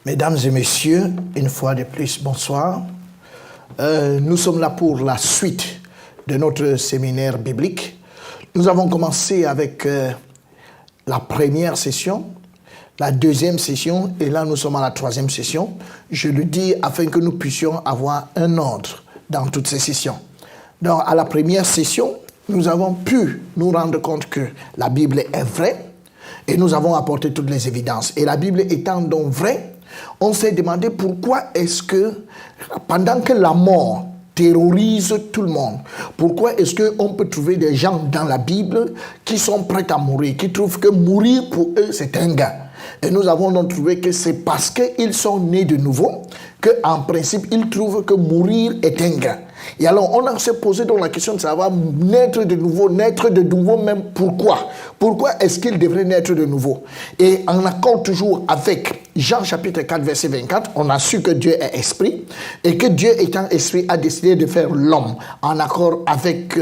Mesdames et messieurs, une fois de plus, bonsoir. Nous sommes là pour la suite de notre séminaire biblique. Nous avons commencé avec la première session, la deuxième session, et là nous sommes à la troisième session. Je le dis afin que nous puissions avoir un ordre dans toutes ces sessions. Donc, à la première session, nous avons pu nous rendre compte que la Bible est vraie et nous avons apporté toutes les évidences. Et la Bible étant donc vraie, on s'est demandé pourquoi est-ce que, pendant que la mort terrorise tout le monde, pourquoi est-ce qu'on peut trouver des gens dans la Bible qui sont prêts à mourir, qui trouvent que mourir pour eux c'est un gain. Et nous avons donc trouvé que c'est parce qu'ils sont nés de nouveau qu'en principe ils trouvent que mourir est un gain. Et alors on s'est posé donc la question de savoir naître de nouveau même pourquoi. Pourquoi est-ce qu'il devrait naître de nouveau? Et en accord toujours avec Jean chapitre 4 verset 24, on a su que Dieu est esprit et que Dieu étant esprit a décidé de faire l'homme en accord avec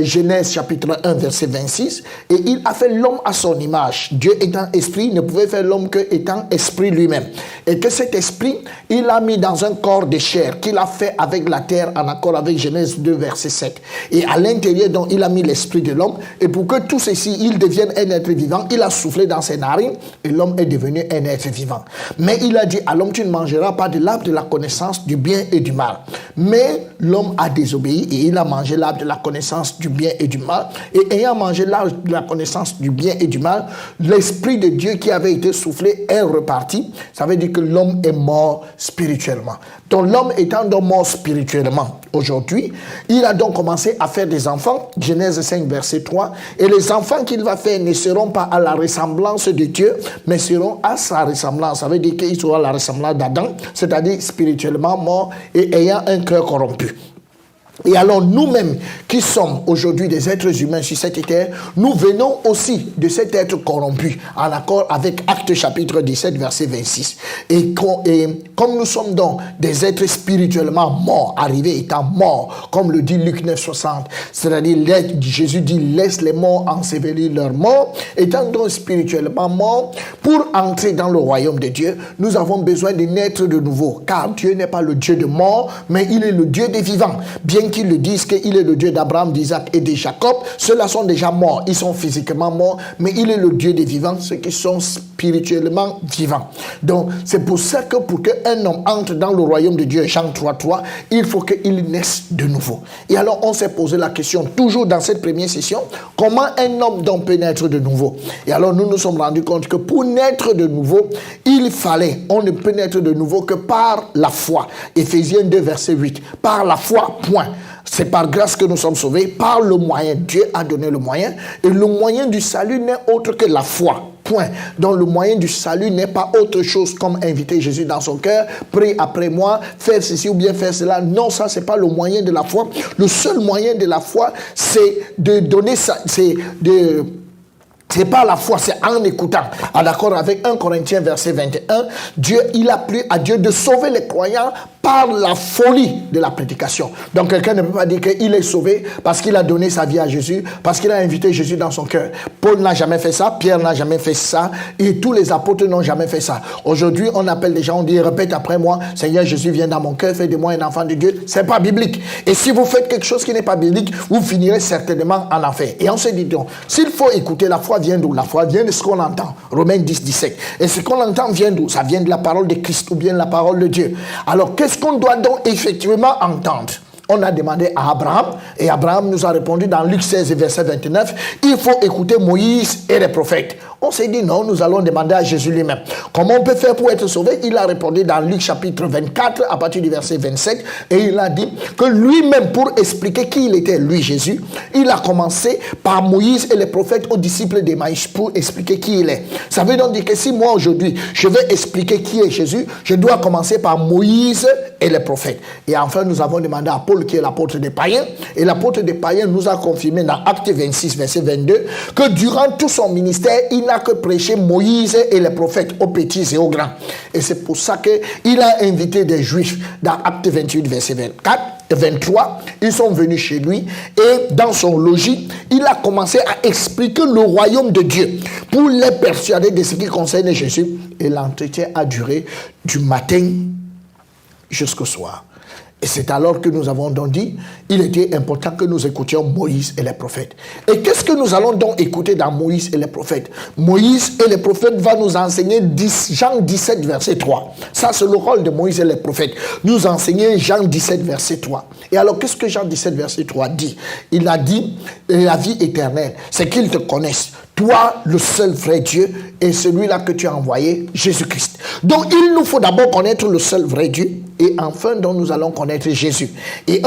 Genèse chapitre 1 verset 26, et il a fait l'homme à son image. Dieu étant esprit ne pouvait faire l'homme que étant esprit lui-même, et que cet esprit il l'a mis dans un corps de chair qu'il a fait avec la terre en accord avec Genèse 2 verset 7, et à l'intérieur donc il a mis l'esprit de l'homme, et pour que tout ceci il devienne un être vivant, il a soufflé dans ses narines et l'homme est devenu un être vivant. Mais il a dit à l'homme, tu ne mangeras pas de l'arbre de la connaissance du bien et du mal. Mais l'homme a désobéi et il a mangé l'arbre de la connaissance du bien et du mal, et ayant mangé l'arbre de la connaissance du bien et du mal, l'esprit de Dieu qui avait été soufflé est reparti. Ça veut dire que l'homme est mort spirituellement. Donc l'homme étant donc mort spirituellement aujourd'hui, il a donc commencé à faire des enfants, Genèse 5 verset 3, et les enfants qu'il va faire ne seront pas à la ressemblance de Dieu, mais seront à sa ressemblance. Ça veut dire qu'ils seront à la ressemblance d'Adam, c'est-à-dire spirituellement mort et ayant un cœur corrompu. Et alors nous-mêmes qui sommes aujourd'hui des êtres humains sur cette terre, nous venons aussi de cet être corrompu, en accord avec Actes chapitre 17 verset 26. Et comme nous sommes donc des êtres spirituellement morts, arrivés étant morts, comme le dit Luc 9,60, c'est-à-dire Jésus dit laisse les morts ensevelir leurs morts, étant donc spirituellement morts, pour entrer dans le royaume de Dieu, nous avons besoin de naître de nouveau, car Dieu n'est pas le Dieu de mort, mais il est le Dieu des vivants. Bien qu'ils le disent qu'il est le Dieu d'Abraham, d'Isaac et de Jacob, ceux-là sont déjà morts, ils sont physiquement morts, mais il est le Dieu des vivants, ceux qui sont spirituellement vivants. Donc c'est pour ça que pour qu'un homme entre dans le royaume de Dieu, Jean 3,3, il faut qu'il naisse de nouveau. Et alors on s'est posé la question, toujours dans cette première session, comment un homme donc peut naître de nouveau? Et alors nous nous sommes rendus compte que pour naître de nouveau, on ne peut naître de nouveau que par la foi. Éphésiens 2 verset 8, par la foi, point. C'est par grâce que nous sommes sauvés, par le moyen. Dieu a donné le moyen, et le moyen du salut n'est autre que la foi. Point. Donc le moyen du salut n'est pas autre chose comme inviter Jésus dans son cœur, prie après moi, faire ceci ou bien faire cela. Non, ça c'est pas le moyen de la foi. Le seul moyen de la foi, c'est de donner ça, c'est pas la foi, c'est en écoutant. En accord avec 1 Corinthiens verset 21, il a plu à Dieu de sauver les croyants par la folie de la prédication. Donc quelqu'un ne peut pas dire qu'il est sauvé parce qu'il a donné sa vie à Jésus, parce qu'il a invité Jésus dans son cœur. Paul n'a jamais fait ça, Pierre n'a jamais fait ça, et tous les apôtres n'ont jamais fait ça. Aujourd'hui, on appelle les gens, on dit répète après moi, Seigneur Jésus vient dans mon cœur, fais de moi un enfant de Dieu. C'est pas biblique. Et si vous faites quelque chose qui n'est pas biblique, vous finirez certainement en enfer. Et on se dit donc, s'il faut écouter, la foi vient d'où? La foi vient de ce qu'on entend. Romains 10, 17. Et ce qu'on entend vient d'où? Ça vient de la parole de Christ ou bien de la parole de Dieu. Alors qu'est-ce qu'on doit donc effectivement entendre? On a demandé à Abraham, et Abraham nous a répondu dans Luc 16 verset 29, il faut écouter Moïse et les prophètes. On s'est dit non, nous allons demander à Jésus lui-même. Comment on peut faire pour être sauvé? Il a répondu dans Luc chapitre 24 à partir du verset 27, et il a dit que lui-même, pour expliquer qui il était, lui Jésus, il a commencé par Moïse et les prophètes aux disciples d'Emmaüs pour expliquer qui il est. Ça veut donc dire que si moi aujourd'hui je vais expliquer qui est Jésus, je dois commencer par Moïse et les prophètes. Et enfin nous avons demandé à Paul, qui est l'apôtre des païens, et l'apôtre des païens nous a confirmé dans Actes 26 verset 22 que durant tout son ministère il n'a que prêché Moïse et les prophètes aux petits et aux grands. Et c'est pour ça qu'il a invité des juifs dans Actes 28 verset 24 23, ils sont venus chez lui et dans son logis, il a commencé à expliquer le royaume de Dieu pour les persuader de ce qui concerne Jésus. Et l'entretien a duré du matin jusqu'au soir. Et c'est alors que nous avons donc dit, il était important que nous écoutions Moïse et les prophètes. Et qu'est-ce que nous allons donc écouter dans Moïse et les prophètes? Moïse et les prophètes va nous enseigner Jean 17, verset 3. Ça, c'est le rôle de Moïse et les prophètes. Nous enseigner Jean 17, verset 3. Et alors, qu'est-ce que Jean 17, verset 3 dit? Il a dit, la vie éternelle, c'est qu'ils te connaissent. Toi, le seul vrai Dieu, et celui-là que tu as envoyé, Jésus-Christ. Donc, il nous faut d'abord connaître le seul vrai Dieu, et enfin, donc, nous allons connaître Jésus. Et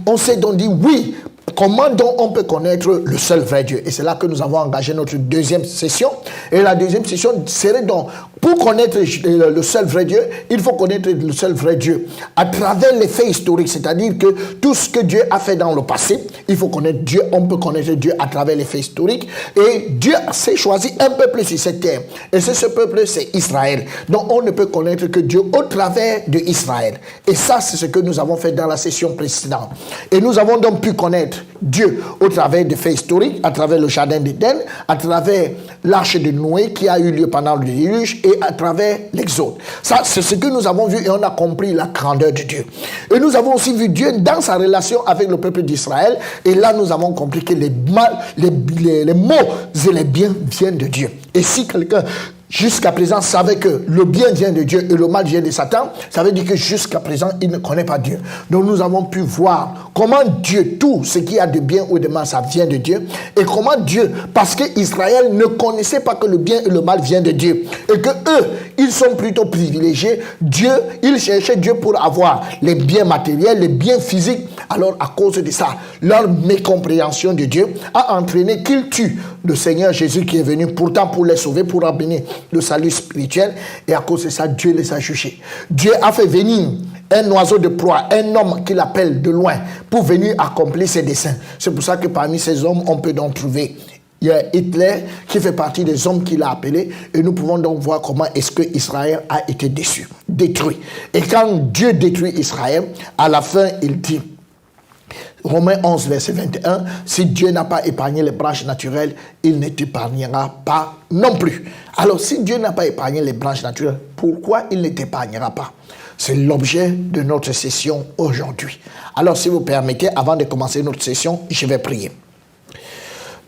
on s'est donc dit, oui, comment donc on peut connaître le seul vrai Dieu? Et c'est là que nous avons engagé notre deuxième session. Et la deuxième session serait donc, pour connaître le seul vrai Dieu, il faut connaître le seul vrai Dieu à travers les faits historiques, c'est-à-dire que tout ce que Dieu a fait dans le passé, il faut connaître Dieu, on peut connaître Dieu à travers les faits historiques. Et Dieu s'est choisi un peuple sur cette terre. Et ce peuple, c'est Israël. Donc on ne peut connaître que Dieu au travers de Israël. Et ça, c'est ce que nous avons fait dans la session précédente. Et nous avons donc pu connaître Dieu au travers des faits historiques, à travers le jardin d'Éden, à travers l'arche de Noé qui a eu lieu pendant le déluge et à travers l'Exode. Ça, c'est ce que nous avons vu et on a compris la grandeur de Dieu. Et nous avons aussi vu Dieu dans sa relation avec le peuple d'Israël. Et là, nous avons compris que les maux et les biens viennent de Dieu. Et si quelqu'un jusqu'à présent savait que le bien vient de Dieu et le mal vient de Satan, ça veut dire que jusqu'à présent, il ne connaît pas Dieu. Donc nous avons pu voir comment Dieu, tout ce qui a de bien ou de mal, ça vient de Dieu. Et comment Dieu, parce qu'Israël ne connaissait pas que le bien et le mal viennent de Dieu. Et que eux, ils sont plutôt privilégiés. Dieu, ils cherchaient Dieu pour avoir les biens matériels, les biens physiques. Alors à cause de ça, leur mécompréhension de Dieu a entraîné qu'ils tuent le Seigneur Jésus qui est venu pourtant pour les sauver, pour amener le salut spirituel. Et à cause de ça, Dieu les a jugés. Dieu a fait venir un oiseau de proie, un homme qu'il appelle de loin, pour venir accomplir ses desseins. C'est pour ça que parmi ces hommes, on peut donc trouver il y a Hitler qui fait partie des hommes qu'il a appelés. Et nous pouvons donc voir comment est-ce que Israël a été détruit. Et quand Dieu détruit Israël, à la fin, il dit, Romains 11, verset 21, si Dieu n'a pas épargné les branches naturelles, il ne t'épargnera pas non plus. Alors, si Dieu n'a pas épargné les branches naturelles, pourquoi il ne t'épargnera pas? C'est l'objet de notre session aujourd'hui. Alors, si vous permettez, avant de commencer notre session, je vais prier.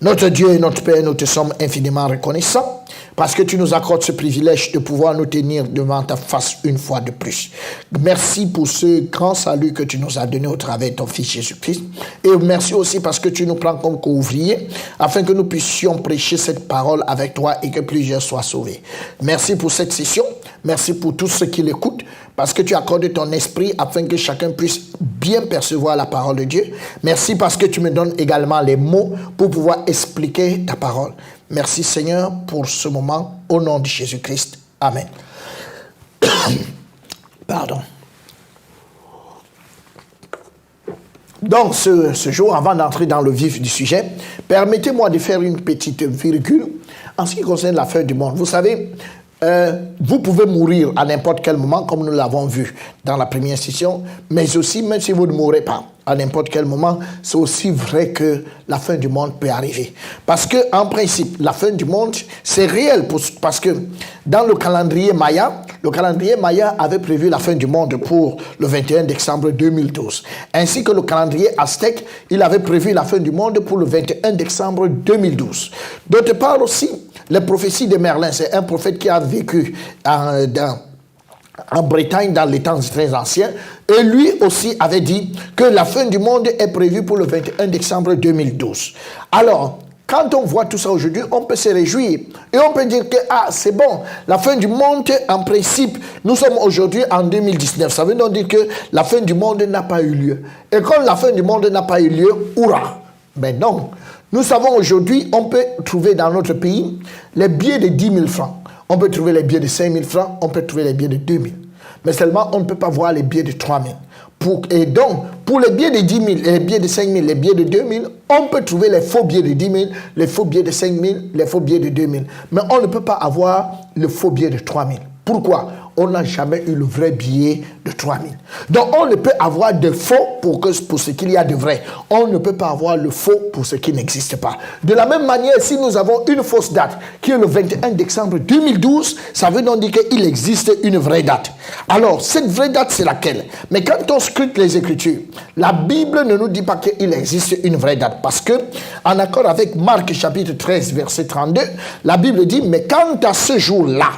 Notre Dieu et notre Père, nous te sommes infiniment reconnaissants parce que tu nous accordes ce privilège de pouvoir nous tenir devant ta face une fois de plus. Merci pour ce grand salut que tu nous as donné au travers de ton Fils Jésus-Christ. Et merci aussi parce que tu nous prends comme co-ouvriers afin que nous puissions prêcher cette parole avec toi et que plusieurs soient sauvés. Merci pour cette session. Merci pour tous ceux qui l'écoutent parce que tu accordes ton esprit afin que chacun puisse bien percevoir la parole de Dieu. Merci parce que tu me donnes également les mots pour pouvoir expliquer ta parole. Merci Seigneur pour ce moment au nom de Jésus-Christ. Amen. Pardon. Donc ce jour, avant d'entrer dans le vif du sujet, permettez-moi de faire une petite virgule en ce qui concerne la fin du monde. Vous savez, vous pouvez mourir à n'importe quel moment, comme nous l'avons vu dans la première session, mais aussi, même si vous ne mourrez pas à n'importe quel moment, c'est aussi vrai que la fin du monde peut arriver. Parce que, en principe, la fin du monde, c'est réel, parce que dans le calendrier Maya avait prévu la fin du monde pour le 21 décembre 2012. Ainsi que le calendrier aztèque, il avait prévu la fin du monde pour le 21 décembre 2012. D'autre part aussi, les prophéties de Merlin, c'est un prophète qui a vécu en Bretagne dans les temps très anciens, et lui aussi avait dit que la fin du monde est prévue pour le 21 décembre 2012. Alors, quand on voit tout ça aujourd'hui, on peut se réjouir et on peut dire que c'est bon, la fin du monde, en principe, nous sommes aujourd'hui en 2019. Ça veut donc dire que la fin du monde n'a pas eu lieu. Et comme la fin du monde n'a pas eu lieu, hurrah! Mais non, nous savons aujourd'hui, on peut trouver dans notre pays les billets de 10 000 francs. On peut trouver les billets de 5 000 francs, on peut trouver les billets de 2 000. Mais seulement, on ne peut pas voir les billets de 3 000. Et donc, pour les billets de 10 000, les billets de 5 000, les billets de 2 000, on peut trouver les faux billets de 10 000, les faux billets de 5 000, les faux billets de 2 000. Mais on ne peut pas avoir le faux billet de 3 000. Pourquoi? On n'a jamais eu le vrai billet de 3000. Donc on ne peut avoir de faux pour ce qu'il y a de vrai. On ne peut pas avoir le faux pour ce qui n'existe pas. De la même manière, si nous avons une fausse date, qui est le 21 décembre 2012, ça veut donc dire qu'il existe une vraie date. Alors, cette vraie date, c'est laquelle? Mais quand on scrute les Écritures, la Bible ne nous dit pas qu'il existe une vraie date. Parce que, en accord avec Marc chapitre 13, verset 32, la Bible dit, mais quant à ce jour-là,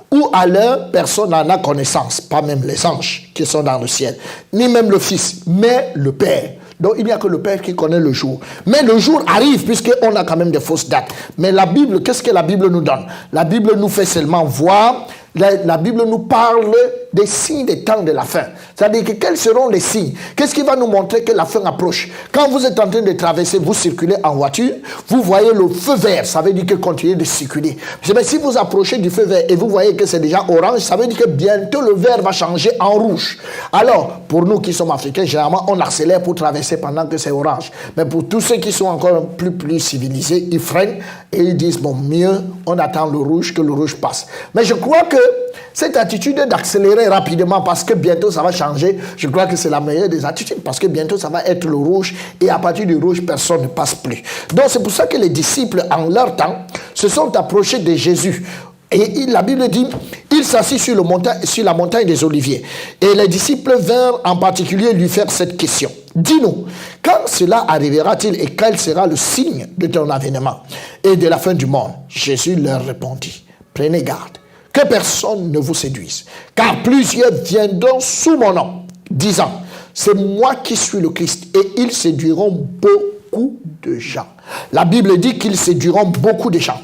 où à l'heure, personne n'en a connaissance, pas même les anges qui sont dans le ciel, ni même le Fils, mais le Père. Donc il n'y a que le Père qui connaît le jour. Mais le jour arrive puisqu'on a quand même des fausses dates. Mais la Bible, qu'est-ce que la Bible nous donne? La Bible nous fait seulement voir, la Bible nous parle des signes des temps de la fin. C'est-à-dire que quels seront les signes? Qu'est-ce qui va nous montrer que la fin approche? Quand vous êtes en train de traverser, vous circulez en voiture, vous voyez le feu vert, ça veut dire que continuez de circuler. Mais si vous approchez du feu vert et vous voyez que c'est déjà orange, ça veut dire que bientôt le vert va changer en rouge. Alors, pour nous qui sommes africains, généralement, on accélère pour traverser pendant que c'est orange. Mais pour tous ceux qui sont encore plus civilisés, ils freinent et ils disent, bon, mieux, on attend le rouge que le rouge passe. Mais je crois que cette attitude d'accélérer rapidement parce que bientôt ça va changer, je crois que c'est la meilleure des attitudes parce que bientôt ça va être le rouge et à partir du rouge, personne ne passe plus. Donc c'est pour ça que les disciples, en leur temps, se sont approchés de Jésus. Et la Bible dit, il s'assit sur la montagne des Oliviers. Et les disciples vinrent en particulier lui faire cette question. Dis-nous, quand cela arrivera-t-il et quel sera le signe de ton avènement et de la fin du monde? Jésus leur répondit, prenez garde que personne ne vous séduise, car plusieurs viendront sous mon nom, disant, c'est moi qui suis le Christ, et ils séduiront beaucoup de gens. La Bible dit qu'ils séduiront beaucoup de gens.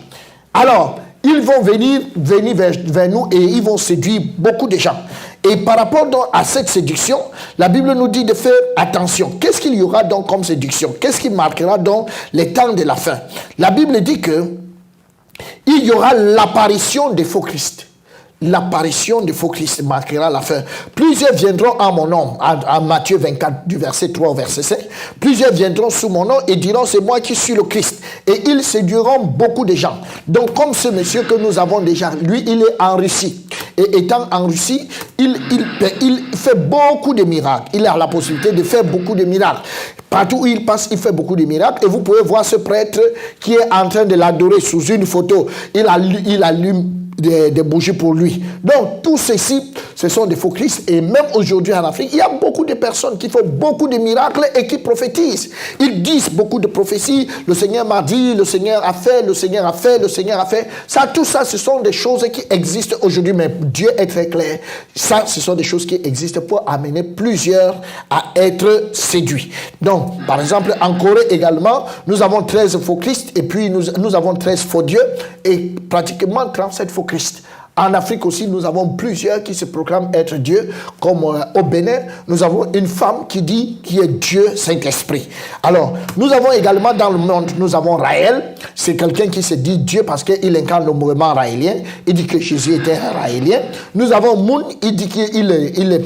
Alors, ils vont venir vers nous et ils vont séduire beaucoup de gens. Et par rapport donc à cette séduction, la Bible nous dit de faire attention. Qu'est-ce qu'il y aura donc comme séduction? Qu'est-ce qui marquera donc les temps de la fin? La Bible dit que il y aura l'apparition des faux Christ. L'apparition des faux Christ marquera la fin. Plusieurs viendront en mon nom, en Matthieu 24, du verset 3 au verset 5. Plusieurs viendront sous mon nom et diront, c'est moi qui suis le Christ. Et ils séduiront beaucoup de gens. Donc, comme ce monsieur que nous avons déjà, lui, il est en Russie. Et étant en Russie, il fait beaucoup de miracles. Il a la possibilité de faire beaucoup de miracles. Partout où il passe, il fait beaucoup de miracles. Et vous pouvez voir ce prêtre qui est en train de l'adorer sous une photo. Il allume des bougies pour lui. Donc, tout ceci, ce sont des faux Christ. Et même aujourd'hui en Afrique, il y a beaucoup de personnes qui font beaucoup de miracles et qui prophétisent. Ils disent beaucoup de prophéties. Le Seigneur m'a dit, le Seigneur a fait, le Seigneur a fait, le Seigneur a fait. Ça, tout ça, ce sont des choses qui existent aujourd'hui. Mais Dieu est très clair. Ça, ce sont des choses qui existent pour amener plusieurs à être séduits. Donc, par exemple, en Corée également, nous avons 13 faux Christ et puis nous avons 13 faux dieux et pratiquement 37 faux Christ. En Afrique aussi, nous avons plusieurs qui se proclament être Dieu, comme au Bénin, nous avons une femme qui dit qui est Dieu Saint-Esprit. Alors, nous avons également dans le monde, nous avons Raël, c'est quelqu'un qui se dit Dieu parce qu'il incarne le mouvement raélien, il dit que Jésus était un raélien. Nous avons Moon, il dit qu'il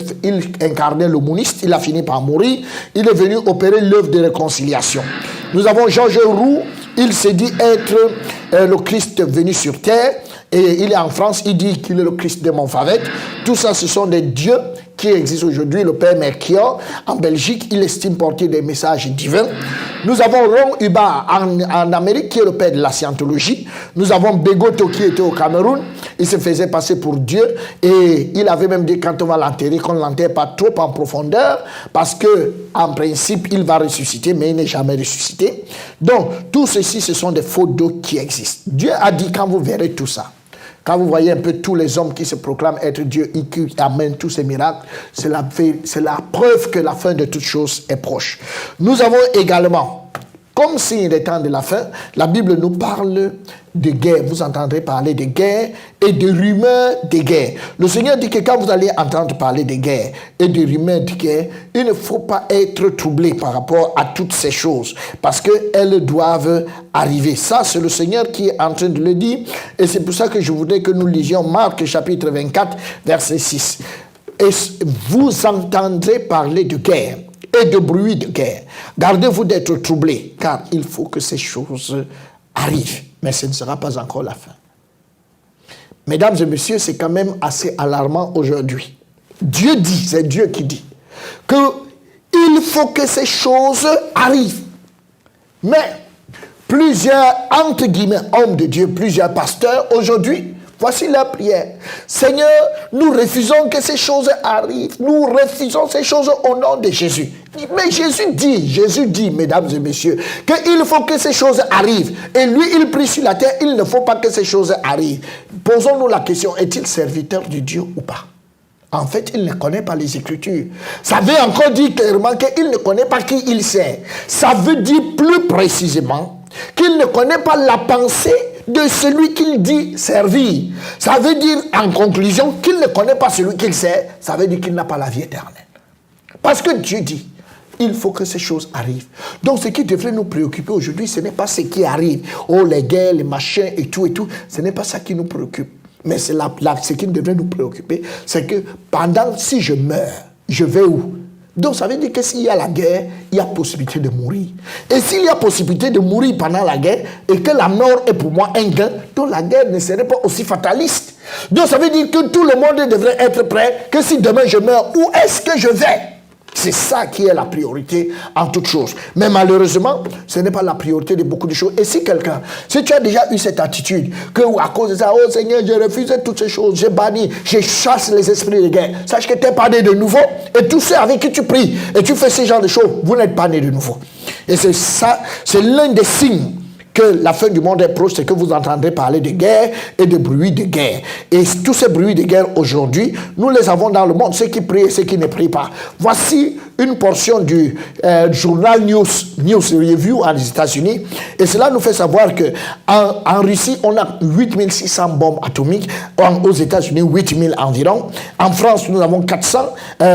incarnait le mouniste, il a fini par mourir, il est venu opérer l'œuvre de réconciliation. Nous avons Georges Roux, il s'est dit être le Christ venu sur terre. Et il est en France, il dit qu'il est le Christ de Montfavet. Tout ça, ce sont des dieux qui existent aujourd'hui. Le Père Mercure, en Belgique, il estime porter des messages divins. Nous avons Ron Hubbard en Amérique, qui est le père de la scientologie. Nous avons Begoto, qui était au Cameroun. Il se faisait passer pour Dieu. Et il avait même dit, quand on va l'enterrer, qu'on ne l'enterre pas trop en profondeur, parce que en principe, il va ressusciter, mais il n'est jamais ressuscité. Donc, tout ceci, ce sont des faux dieux qui existent. Dieu a dit, quand vous verrez tout ça, quand vous voyez un peu tous les hommes qui se proclament être Dieu et qui amènent tous ces miracles, c'est la preuve que la fin de toutes choses est proche. Nous avons également, comme signe des temps de la fin, la Bible nous parle de guerre. Vous entendrez parler de guerre et de rumeurs de guerre. Le Seigneur dit que quand vous allez entendre parler de guerre et de rumeurs de guerre, il ne faut pas être troublé par rapport à toutes ces choses parce qu'elles doivent arriver. Ça, c'est le Seigneur qui est en train de le dire et c'est pour ça que je voudrais que nous lisions Marc chapitre 24, verset 6. Et vous entendrez parler de guerre et de bruit de guerre. Gardez-vous d'être troublés, car il faut que ces choses arrivent. Mais ce ne sera pas encore la fin. Mesdames et messieurs, c'est quand même assez alarmant aujourd'hui. Dieu dit, c'est Dieu qui dit, qu'il faut que ces choses arrivent. Mais plusieurs, entre guillemets, hommes de Dieu, plusieurs pasteurs, aujourd'hui, voici leur prière. Seigneur, nous refusons que ces choses arrivent. Nous refusons ces choses au nom de Jésus. Mais Jésus dit, mesdames et messieurs, qu'il faut que ces choses arrivent. Et lui, il prie sur la terre, il ne faut pas que ces choses arrivent. Posons-nous la question, est-il serviteur de Dieu ou pas? En fait, il ne connaît pas les Écritures. Ça veut encore dire clairement qu'il ne connaît pas qui il sert. Ça veut dire plus précisément qu'il ne connaît pas la pensée de celui qu'il dit servir. Ça veut dire, en conclusion, qu'il ne connaît pas celui qu'il sert. Ça veut dire qu'il n'a pas la vie éternelle. Parce que Dieu dit, il faut que ces choses arrivent. Donc, ce qui devrait nous préoccuper aujourd'hui, ce n'est pas ce qui arrive. Oh, les guerres, les machins et tout. Ce n'est pas ça qui nous préoccupe. Mais c'est ce qui devrait nous préoccuper, c'est que si je meurs, je vais où? Donc ça veut dire que s'il y a la guerre, il y a possibilité de mourir. Et s'il y a possibilité de mourir pendant la guerre, et que la mort est pour moi un gain, donc la guerre ne serait pas aussi fataliste. Donc ça veut dire que tout le monde devrait être prêt, que si demain je meurs, où est-ce que je vais? C'est ça qui est la priorité en toute chose. Mais malheureusement, ce n'est pas la priorité de beaucoup de choses. Et si tu as déjà eu cette attitude, que à cause de ça, oh Seigneur, je refuse toutes ces choses, je bannis, je chasse les esprits de guerre, sache que tu n'es pas né de nouveau. Et tous ceux avec qui tu pries et tu fais ce genre de choses, vous n'êtes pas né de nouveau. Et c'est ça, c'est l'un des signes que la fin du monde est proche, c'est que vous entendrez parler de guerre et de bruits de guerre. Et tous ces bruits de guerre aujourd'hui, nous les avons dans le monde, ceux qui prient et ceux qui ne prient pas. Voici une portion du journal News Review aux États-Unis. Et cela nous fait savoir qu'en Russie, on a 8600 bombes atomiques. Aux États-Unis, 8000 environ. En France, nous avons 400.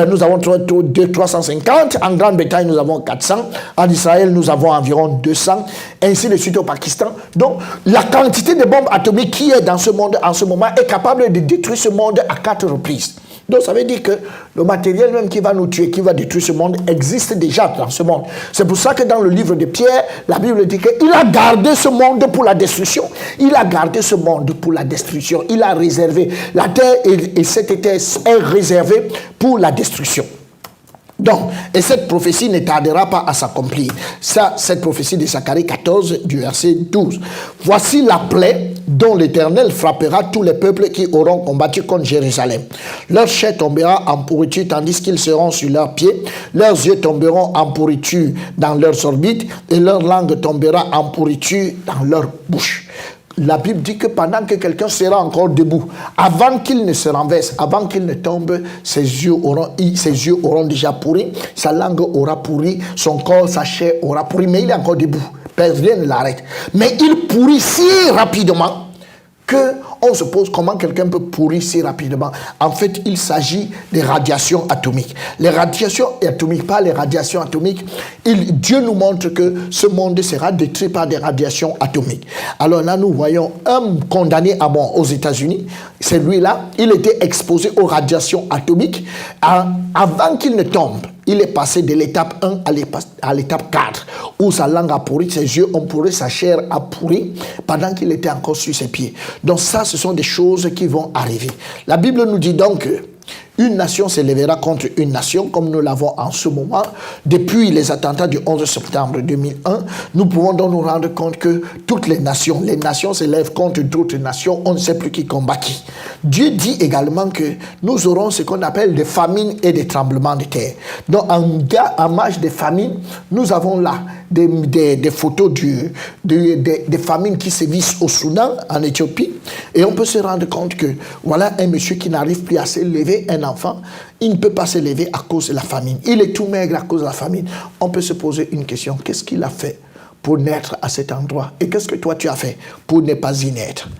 Nous avons 350. En Grande-Bretagne, nous avons 400. En Israël, nous avons environ 200. Ainsi de suite au Pakistan. Donc, la quantité de bombes atomiques qui est dans ce monde en ce moment est capable de détruire ce monde à 4 reprises. Donc, ça veut dire que le matériel même qui va nous tuer, qui va détruire ce monde, existe déjà dans ce monde. C'est pour ça que dans le livre de Pierre, la Bible dit qu'il a gardé ce monde pour la destruction. Il a gardé ce monde pour la destruction. Il a réservé. La terre et cette terre est réservée pour la destruction. Donc, et cette prophétie ne tardera pas à s'accomplir. Ça, cette prophétie de Zacharie 14, du verset 12. Voici la plaie dont l'Éternel frappera tous les peuples qui auront combattu contre Jérusalem. Leur chair tombera en pourriture tandis qu'ils seront sur leurs pieds. Leurs yeux tomberont en pourriture dans leurs orbites et leur langue tombera en pourriture dans leur bouche. La Bible dit que pendant que quelqu'un sera encore debout, avant qu'il ne se renverse, avant qu'il ne tombe, ses yeux auront déjà pourri, sa langue aura pourri, son corps, sa chair aura pourri, mais il est encore debout. Rien ne l'arrête. Mais il pourrit si rapidement qu'on se pose comment quelqu'un peut pourrir si rapidement. En fait, il s'agit des radiations atomiques. Les radiations atomiques, pas les radiations atomiques, Dieu nous montre que ce monde sera détruit par des radiations atomiques. Alors là, nous voyons un condamné à mort aux États-Unis. Celui-là, il était exposé aux radiations atomiques. Avant qu'il ne tombe, il est passé de l'étape 1 à l'étape 4, où sa langue a pourri, ses yeux ont pourri, sa chair a pourri, pendant qu'il était encore sur ses pieds. Donc ça, ce sont des choses qui vont arriver. La Bible nous dit donc une nation s'élèvera contre une nation, comme nous l'avons en ce moment. Depuis les attentats du 11 septembre 2001, nous pouvons donc nous rendre compte que toutes les nations s'élèvent contre d'autres nations, on ne sait plus qui combat qui. Dieu dit également que nous aurons ce qu'on appelle des famines et des tremblements de terre. Donc en marge des famines, nous avons là des photos des famines qui sévissent au Soudan, en Éthiopie, et on peut se rendre compte que voilà un monsieur qui n'arrive plus à s'élever, un enfant, il ne peut pas s'élever à cause de la famine. Il est tout maigre à cause de la famine. On peut se poser une question, qu'est-ce qu'il a fait pour naître à cet endroit? Et qu'est-ce que toi tu as fait pour ne pas y naître?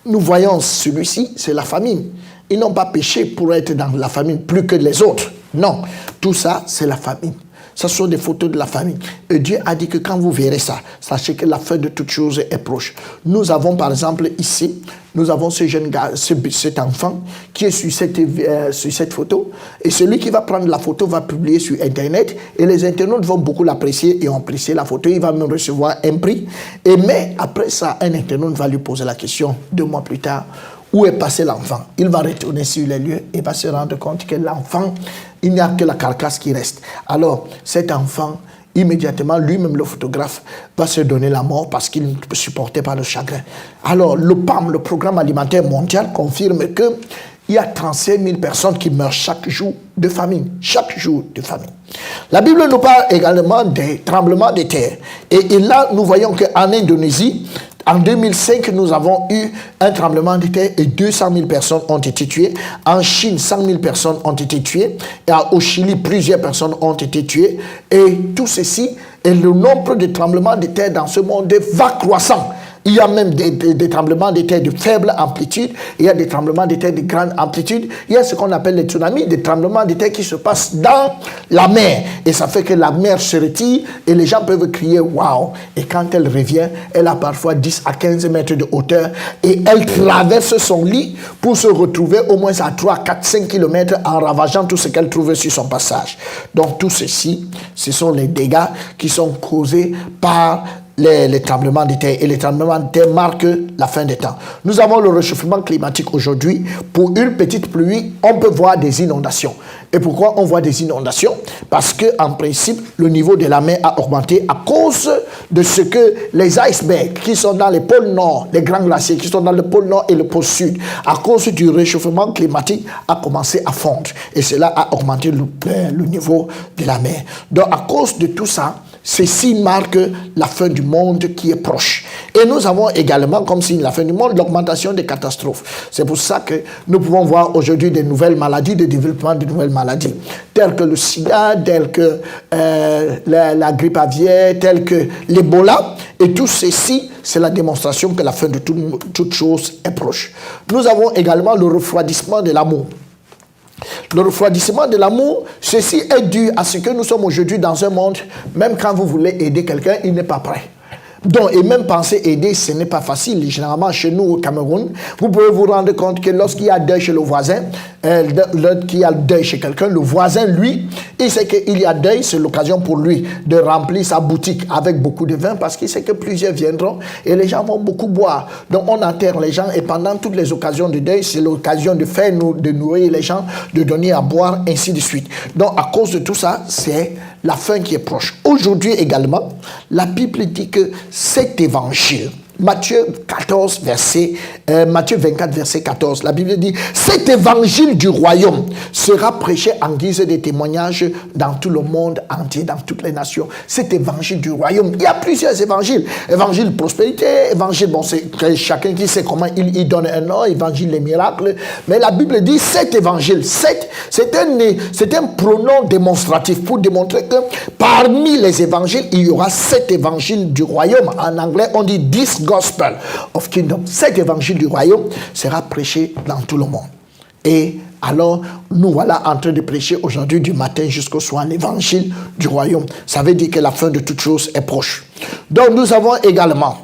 Nous voyons celui-ci, c'est la famine. Ils n'ont pas péché pour être dans la famine plus que les autres. Non, tout ça, c'est la famine. Ce sont des photos de la famille. Et Dieu a dit que quand vous verrez ça, sachez que la fin de toute chose est proche. Nous avons par exemple ici, nous avons ce jeune gars, cet enfant qui est sur cette photo. Et celui qui va prendre la photo va publier sur Internet. Et les internautes vont beaucoup l'apprécier et ont apprécié la photo. Il va même recevoir un prix. Mais après ça, un internaute va lui poser la question 2 mois plus tard. où est passé l'enfant. Il va retourner sur les lieux et va se rendre compte que l'enfant, il n'y a que la carcasse qui reste. Alors, cet enfant, immédiatement, lui-même le photographe, va se donner la mort parce qu'il ne peut supporter pas le chagrin. Alors, le PAM, le Programme alimentaire mondial, confirme que il y a 35 000 personnes qui meurent chaque jour de famine. Chaque jour de famine. La Bible nous parle également des tremblements de terre. Et là, nous voyons qu'en Indonésie, en 2005, nous avons eu un tremblement de terre et 200 000 personnes ont été tuées. En Chine, 100 000 personnes ont été tuées. Et au Chili, plusieurs personnes ont été tuées. Et tout ceci, et le nombre de tremblements de terre dans ce monde va croissant. Il y a même des tremblements de terre de faible amplitude, il y a des tremblements de terre de grande amplitude, il y a ce qu'on appelle les tsunamis, des tremblements de terre qui se passent dans la mer. Et ça fait que la mer se retire et les gens peuvent crier « waouh ». Et quand elle revient, elle a parfois 10 à 15 mètres de hauteur et elle traverse son lit pour se retrouver au moins à 3, 4, 5 kilomètres en ravageant tout ce qu'elle trouvait sur son passage. Donc tout ceci, ce sont les dégâts qui sont causés par les tremblements de terre. Et les tremblements de terre marquent la fin des temps. Nous avons le réchauffement climatique aujourd'hui. Pour une petite pluie, on peut voir des inondations. Et pourquoi on voit des inondations? Parce qu'en principe, le niveau de la mer a augmenté à cause de ce que les icebergs qui sont dans les pôles nord, les grands glaciers qui sont dans le pôle nord et le pôle sud, à cause du réchauffement climatique, a commencé à fondre. Et cela a augmenté le niveau de la mer. Donc à cause de tout ça, ceci marque la fin du monde qui est proche. Et nous avons également, comme signe la fin du monde, l'augmentation des catastrophes. C'est pour ça que nous pouvons voir aujourd'hui des nouvelles maladies, des développements de nouvelles maladies, telles que le sida, telles que la grippe aviaire, telles que l'Ebola. Et tout ceci, c'est la démonstration que la fin de toute chose est proche. Nous avons également le refroidissement de l'amour. Le refroidissement de l'amour, ceci est dû à ce que nous sommes aujourd'hui dans un monde, même quand vous voulez aider quelqu'un, il n'est pas prêt. Donc, et même penser aider, ce n'est pas facile. Généralement, chez nous au Cameroun, vous pouvez vous rendre compte que lorsqu'il y a deuil chez le voisin, lorsqu'il y a deuil chez quelqu'un, le voisin, lui, il sait qu'il y a deuil, c'est l'occasion pour lui de remplir sa boutique avec beaucoup de vin parce qu'il sait que plusieurs viendront et les gens vont beaucoup boire. Donc, on enterre les gens et pendant toutes les occasions de deuil, c'est l'occasion de faire, de nourrir les gens, de donner à boire, ainsi de suite. Donc, à cause de tout ça, c'est la fin qui est proche. Aujourd'hui également, la Bible dit que cet évangile, Matthieu 24, verset 14, la Bible dit, cet évangile du royaume sera prêché en guise de témoignage dans tout le monde entier, dans toutes les nations. Cet évangile du royaume, il y a plusieurs évangiles. Évangile prospérité, évangile, bon, c'est chacun qui sait comment il donne un nom, évangile des miracles. Mais la Bible dit, cet évangile, c'est un pronom démonstratif pour démontrer que parmi les évangiles, il y aura cet évangile du royaume. En anglais, on dit this gospel of kingdom. Cet évangile du royaume sera prêché dans tout le monde. Et alors, nous voilà en train de prêcher aujourd'hui du matin jusqu'au soir l'évangile du royaume. Ça veut dire que la fin de toute chose est proche. Donc, nous avons également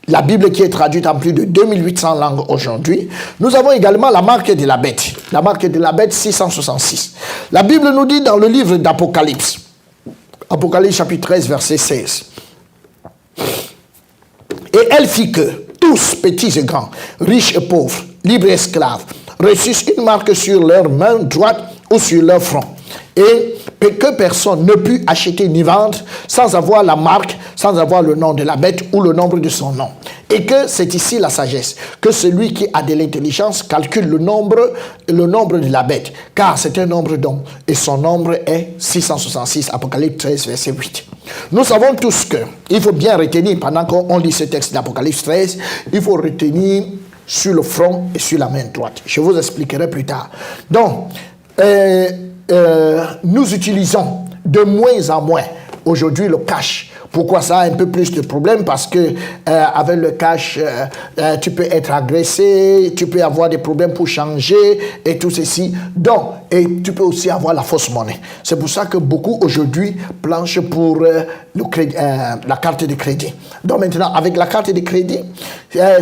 la Bible qui est traduite en plus de 2800 langues aujourd'hui. Nous avons également la marque de la bête. La marque de la bête 666. La Bible nous dit dans le livre d'Apocalypse, Apocalypse chapitre 13, verset 16. Et elle fit que tous, petits et grands, riches et pauvres, libres et esclaves, reçussent une marque sur leur main droite ou sur leur front. Et que personne ne put acheter ni vendre sans avoir la marque, sans avoir le nom de la bête ou le nombre de son nom. Et que c'est ici la sagesse, que celui qui a de l'intelligence calcule le nombre de la bête, car c'est un nombre d'hommes, et son nombre est 666, Apocalypse 13, verset 8. Nous savons tous que, il faut bien retenir, pendant qu'on lit ce texte d'Apocalypse 13, il faut retenir sur le front et sur la main droite. Je vous expliquerai plus tard. Donc, nous utilisons de moins en moins aujourd'hui le cash. Pourquoi ça a un peu plus de problèmes? Parce que avec le cash, tu peux être agressé, tu peux avoir des problèmes pour changer et tout ceci. Donc, et tu peux aussi avoir la fausse monnaie. C'est pour ça que beaucoup aujourd'hui planchent pour la carte de crédit. Donc maintenant, avec la carte de crédit,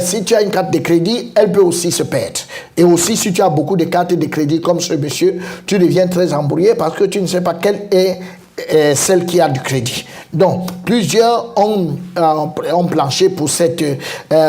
si tu as une carte de crédit, elle peut aussi se perdre. Et aussi, si tu as beaucoup de cartes de crédit comme ce monsieur, tu deviens très embrouillé parce que tu ne sais pas quelle est celle qui a du crédit. Donc, plusieurs ont planché pour cette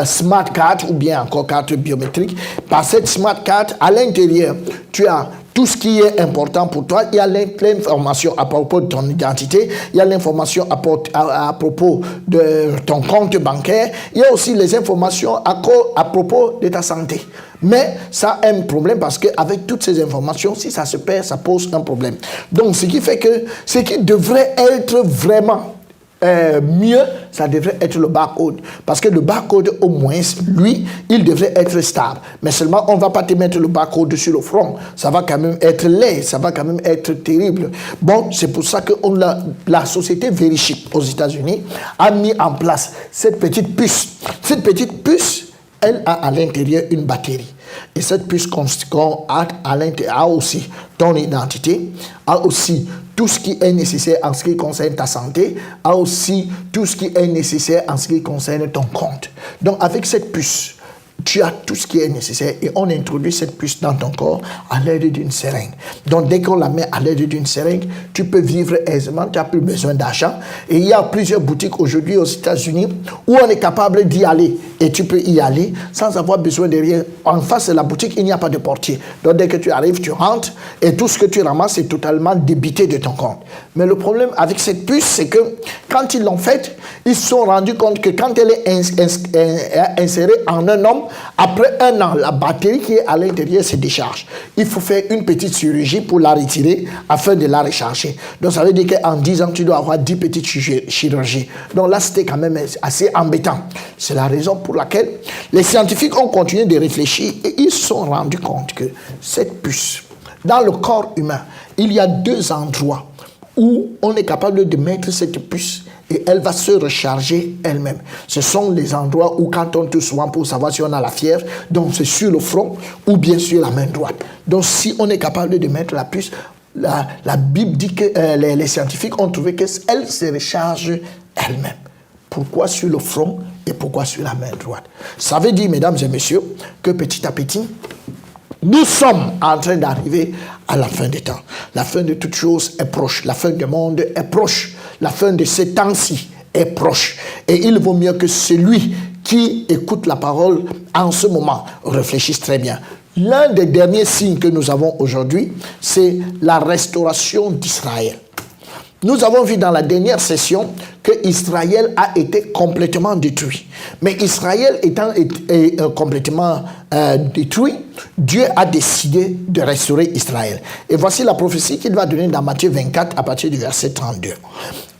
smart card ou bien encore carte biométrique. Par cette smart card, à l'intérieur, tu as tout ce qui est important pour toi. Il y a l'information à propos de ton identité, il y a l'information à propos de ton compte bancaire, il y a aussi les informations à propos de ta santé. Mais ça a un problème parce qu'avec toutes ces informations, si ça se perd, ça pose un problème. Donc, ce qui fait que ce qui devrait être vraiment mieux, ça devrait être le barcode. Parce que le barcode, au moins, lui, il devrait être stable. Mais seulement, on ne va pas te mettre le barcode sur le front. Ça va quand même être laid, ça va quand même être terrible. Bon, c'est pour ça que la société Verichip aux États-Unis a mis en place cette petite puce. Cette petite puce, elle a à l'intérieur une batterie. Et cette puce a aussi ton identité, a aussi tout ce qui est nécessaire en ce qui concerne ta santé, a aussi tout ce qui est nécessaire en ce qui concerne ton compte. Donc avec cette puce, tu as tout ce qui est nécessaire et on introduit cette puce dans ton corps à l'aide d'une seringue. Donc dès qu'on la met à l'aide d'une seringue, tu peux vivre aisément, tu n'as plus besoin d'argent. Et il y a plusieurs boutiques aujourd'hui aux États-Unis où on est capable d'y aller et tu peux y aller sans avoir besoin de rien. En face de la boutique, il n'y a pas de portier. Donc dès que tu arrives, tu rentres et tout ce que tu ramasses est totalement débité de ton compte. Mais le problème avec cette puce, c'est que quand ils l'ont faite, ils se sont rendus compte que quand elle est insérée en un homme, après un an, la batterie qui est à l'intérieur se décharge. Il faut faire une petite chirurgie pour la retirer afin de la recharger. Donc ça veut dire qu'en 10 ans, tu dois avoir 10 petites chirurgies. Donc là, c'était quand même assez embêtant. C'est la raison pour laquelle les scientifiques ont continué de réfléchir et ils se sont rendus compte que cette puce, dans le corps humain, il y a 2 endroits où on est capable de mettre cette puce et elle va se recharger elle-même. Ce sont les endroits où quand on te soigne pour savoir si on a la fièvre, donc c'est sur le front ou bien sur la main droite. Donc si on est capable de mettre la puce, la Bible dit que les scientifiques ont trouvé qu'elle se recharge elle-même. Pourquoi sur le front et pourquoi sur la main droite? Ça veut dire, mesdames et messieurs, que petit à petit, nous sommes en train d'arriver à la fin des temps. La fin de toutes choses est proche. La fin du monde est proche. La fin de ces temps-ci est proche. Et il vaut mieux que celui qui écoute la parole en ce moment réfléchisse très bien. L'un des derniers signes que nous avons aujourd'hui, c'est la restauration d'Israël. Nous avons vu dans la dernière session que Israël a été complètement détruit. Mais Israël étant complètement détruit, Dieu a décidé de restaurer Israël. Et voici la prophétie qu'il va donner dans Matthieu 24 à partir du verset 32.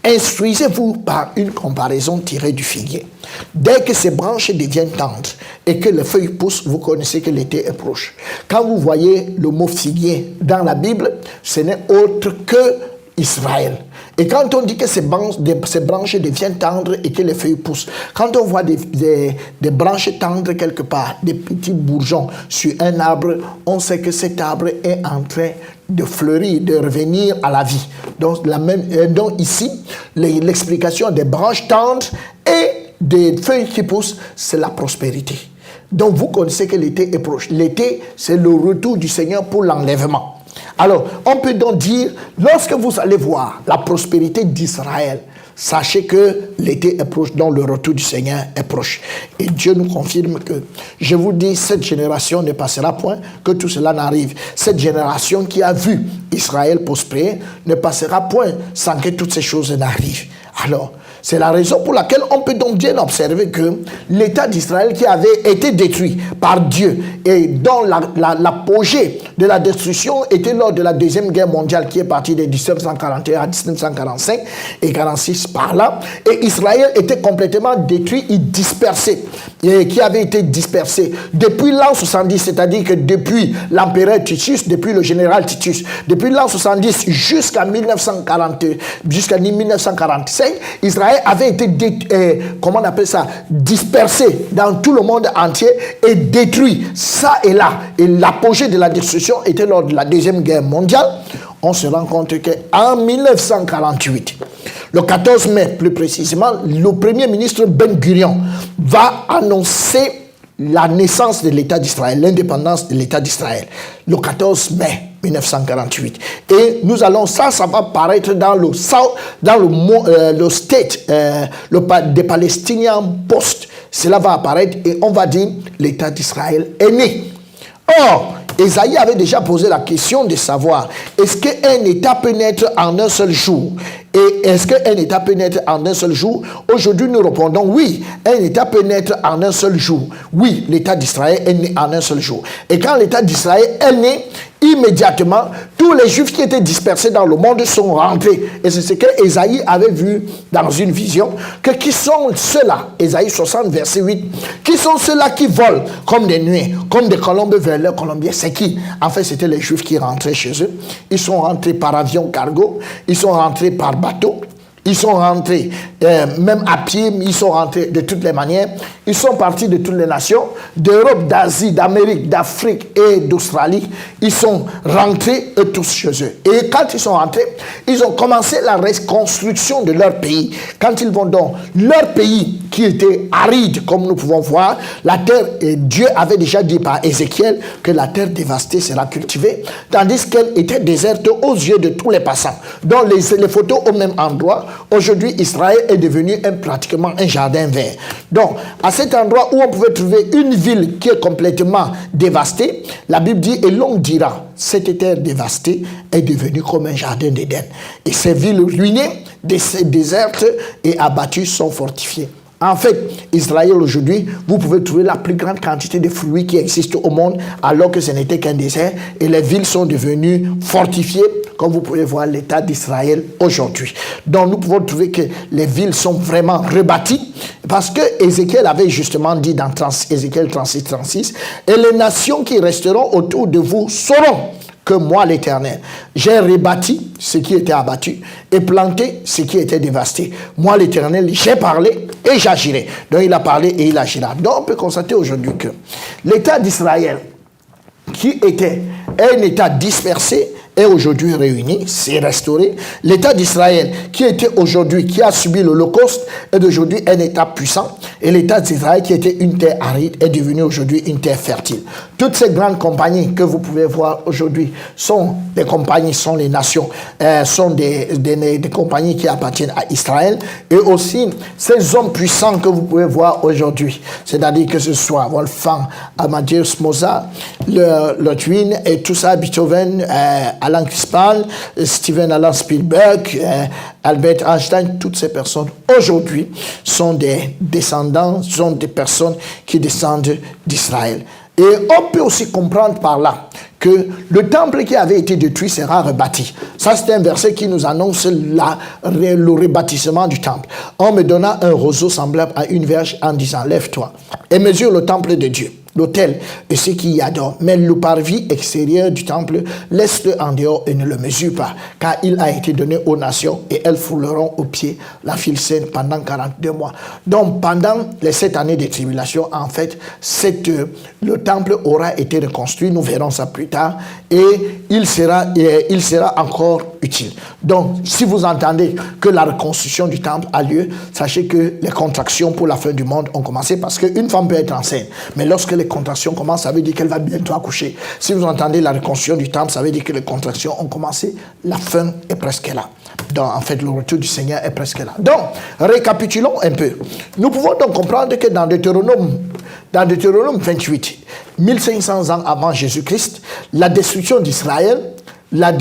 Instruisez-vous par une comparaison tirée du figuier. Dès que ses branches deviennent tendres et que les feuilles poussent, vous connaissez que l'été est proche. Quand vous voyez le mot figuier dans la Bible, ce n'est autre que Israël. Et quand on dit que ces branches deviennent tendres et que les feuilles poussent, quand on voit des branches tendres quelque part, des petits bourgeons sur un arbre, on sait que cet arbre est en train de fleurir, de revenir à la vie. Donc ici, l'explication des branches tendres et des feuilles qui poussent, c'est la prospérité. Donc vous connaissez que l'été est proche. L'été, c'est le retour du Seigneur pour l'enlèvement. Alors, on peut donc dire, lorsque vous allez voir la prospérité d'Israël, sachez que l'été est proche, donc le retour du Seigneur est proche. Et Dieu nous confirme que, je vous dis, cette génération ne passera point que tout cela n'arrive. Cette génération qui a vu Israël prospérer ne passera point sans que toutes ces choses n'arrivent. Alors, c'est la raison pour laquelle on peut donc bien observer que l'État d'Israël qui avait été détruit par Dieu et dont l'apogée de la destruction était lors de la Deuxième Guerre mondiale qui est partie de 1941 à 1945 et 46 par là, et Israël était complètement détruit et dispersé, et qui avait été dispersé depuis l'an 70, c'est-à-dire que depuis l'empereur Titus, depuis le général Titus, depuis l'an 70 jusqu'à 1945, Israël avait été dispersé dans tout le monde entier et détruit ça et là. Et l'apogée de la destruction était lors de la Deuxième Guerre mondiale. On se rend compte qu'en 1948, le 14 mai plus précisément, le premier ministre Ben Gurion va annoncer la naissance de l'État d'Israël, l'indépendance de l'État d'Israël, le 14 mai 1948. Et nous allons, ça va apparaître dans le state, des Palestiniens post. Cela va apparaître et on va dire l'État d'Israël est né. Or, Ésaïe avait déjà posé la question de savoir, est-ce qu'un État peut naître en un seul jour? Et est-ce qu'un État peut naître en un seul jour? Aujourd'hui, nous répondons oui, un État peut naître en un seul jour. Oui, l'État d'Israël est né en un seul jour. Et quand l'État d'Israël est né, immédiatement, tous les Juifs qui étaient dispersés dans le monde sont rentrés. Et c'est ce que Ésaïe avait vu dans une vision, que qui sont ceux-là, Ésaïe 60, verset 8, qui sont ceux-là qui volent comme des nuées, comme des colombes vers leur colombier. C'est qui? En fait, c'était les Juifs qui rentraient chez eux. Ils sont rentrés par avion cargo, ils sont rentrés par bateau, ils sont rentrés même à pied, ils sont rentrés de toutes les manières. Ils sont partis de toutes les nations, d'Europe, d'Asie, d'Amérique, d'Afrique et d'Australie. Ils sont rentrés tous chez eux. Et quand ils sont rentrés, ils ont commencé la reconstruction de leur pays. Quand ils vont dans leur pays qui était aride, comme nous pouvons voir, la terre, et Dieu avait déjà dit par Ézéchiel que la terre dévastée sera cultivée, tandis qu'elle était déserte aux yeux de tous les passants. Donc les photos au même endroit. Aujourd'hui, Israël est devenu pratiquement un jardin vert. Donc, à cet endroit où on pouvait trouver une ville qui est complètement dévastée, la Bible dit, et l'on dira, cette terre dévastée est devenue comme un jardin d'Éden. Et ces villes ruinées, désertes et abattues sont fortifiées. En fait, Israël aujourd'hui, vous pouvez trouver la plus grande quantité de fruits qui existent au monde, alors que ce n'était qu'un désert, et les villes sont devenues fortifiées, comme vous pouvez voir l'état d'Israël aujourd'hui. Donc nous pouvons trouver que les villes sont vraiment rebâties, parce que Ézéchiel avait justement dit dans Ézéchiel 36, et les nations qui resteront autour de vous sauront que moi, l'Éternel, j'ai rebâti ce qui était abattu et planté ce qui était dévasté. Moi, l'Éternel, j'ai parlé et j'agirai. Donc, il a parlé et il agira. Donc, on peut constater aujourd'hui que l'État d'Israël, qui était un État dispersé, est aujourd'hui réuni, c'est restauré. L'État d'Israël, qui était aujourd'hui, qui a subi l'Holocauste, est aujourd'hui un État puissant. Et l'État d'Israël, qui était une terre aride, est devenu aujourd'hui une terre fertile. Toutes ces grandes compagnies que vous pouvez voir aujourd'hui sont des compagnies, sont les nations, sont des compagnies qui appartiennent à Israël. Et aussi, ces hommes puissants que vous pouvez voir aujourd'hui, c'est-à-dire que ce soit Wolfgang Amadeus Mozart, le Twin et tout ça, Beethoven, Alan Crispin, Steven Alan Spielberg, Albert Einstein, toutes ces personnes aujourd'hui sont des descendants, sont des personnes qui descendent d'Israël. Et on peut aussi comprendre par là que le temple qui avait été détruit sera rebâti. Ça, c'est un verset qui nous annonce le rebâtissement du temple. On me donna un roseau semblable à une verge en disant, lève-toi et mesure le temple de Dieu, l'autel et ce qui y adorent. Mais le parvis extérieur du temple, laisse-le en dehors et ne le mesure pas, car il a été donné aux nations et elles fouleront aux pieds la ville sainte pendant 42 mois. Donc, pendant les 7 années de tribulation, en fait, le temple aura été reconstruit. Nous verrons ça plus tard et il sera encore utile. Donc, si vous entendez que la reconstruction du temple a lieu, sachez que les contractions pour la fin du monde ont commencé, parce qu'une femme peut être enceinte, mais lorsque les contractions commencent, ça veut dire qu'elle va bientôt accoucher. Si vous entendez la reconstruction du temple, ça veut dire que les contractions ont commencé, la fin est presque là. Donc, en fait, le retour du Seigneur est presque là. Donc, récapitulons un peu. Nous pouvons donc comprendre que dans Deutéronome 28, 1500 ans avant Jésus-Christ, la destruction d'Israël, la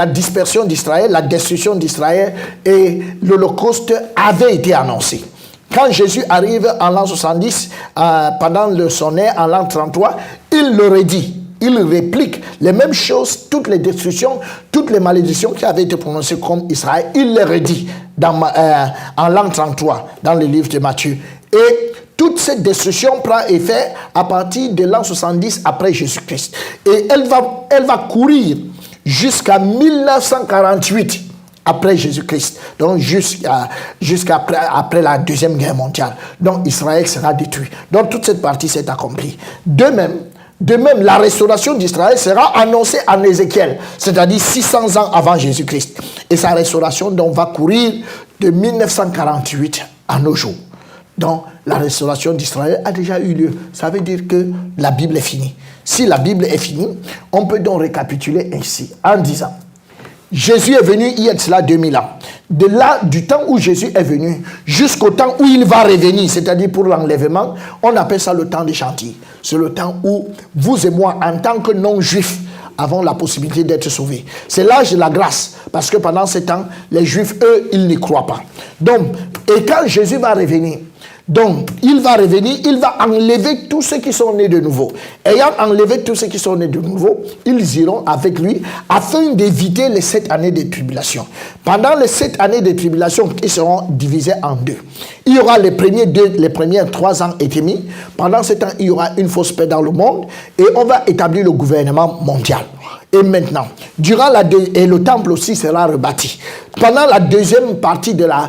dispersion d'Israël, la destruction d'Israël et l'Holocauste avaient été annoncés. Quand Jésus arrive en l'an 70, pendant son ère, en l'an 33, il le redit. Il réplique les mêmes choses, toutes les destructions, toutes les malédictions qui avaient été prononcées contre Israël. Il les redit en l'an 33, dans le livre de Matthieu. Et toute cette destruction prend effet à partir de l'an 70 après Jésus-Christ. Et elle va courir jusqu'à 1948 après Jésus-Christ. Donc jusqu'après la Deuxième Guerre mondiale. Donc Israël sera détruit. Donc toute cette partie s'est accomplie. De même, la restauration d'Israël sera annoncée en Ézéchiel, c'est-à-dire 600 ans avant Jésus-Christ. Et sa restauration donc va courir de 1948 à nos jours. Donc, la restauration d'Israël a déjà eu lieu. Ça veut dire que la Bible est finie. si la Bible est finie, on peut donc récapituler ainsi, en disant, Jésus est venu il y a de cela 2000 ans. De là, du temps où Jésus est venu, jusqu'au temps où il va revenir, c'est-à-dire pour l'enlèvement, on appelle ça le temps des chantiers. C'est le temps où vous et moi, en tant que non-juifs, avons la possibilité d'être sauvés. C'est l'âge de la grâce, parce que pendant ce temps, les Juifs, eux, ils n'y croient pas. Donc, et quand Jésus va revenir, donc, il va revenir, il va enlever tous ceux qui sont nés de nouveau. Ayant enlevé tous ceux qui sont nés de nouveau, ils iront avec lui afin d'éviter les 7 années de tribulation. Pendant les 7 années de tribulation, ils seront divisés en deux. Il y aura les premiers 3 ans et demi. Pendant ce temps, il y aura une fausse paix dans le monde et on va établir le gouvernement mondial. Et maintenant, et le temple aussi sera rebâti. Pendant la deuxième partie de la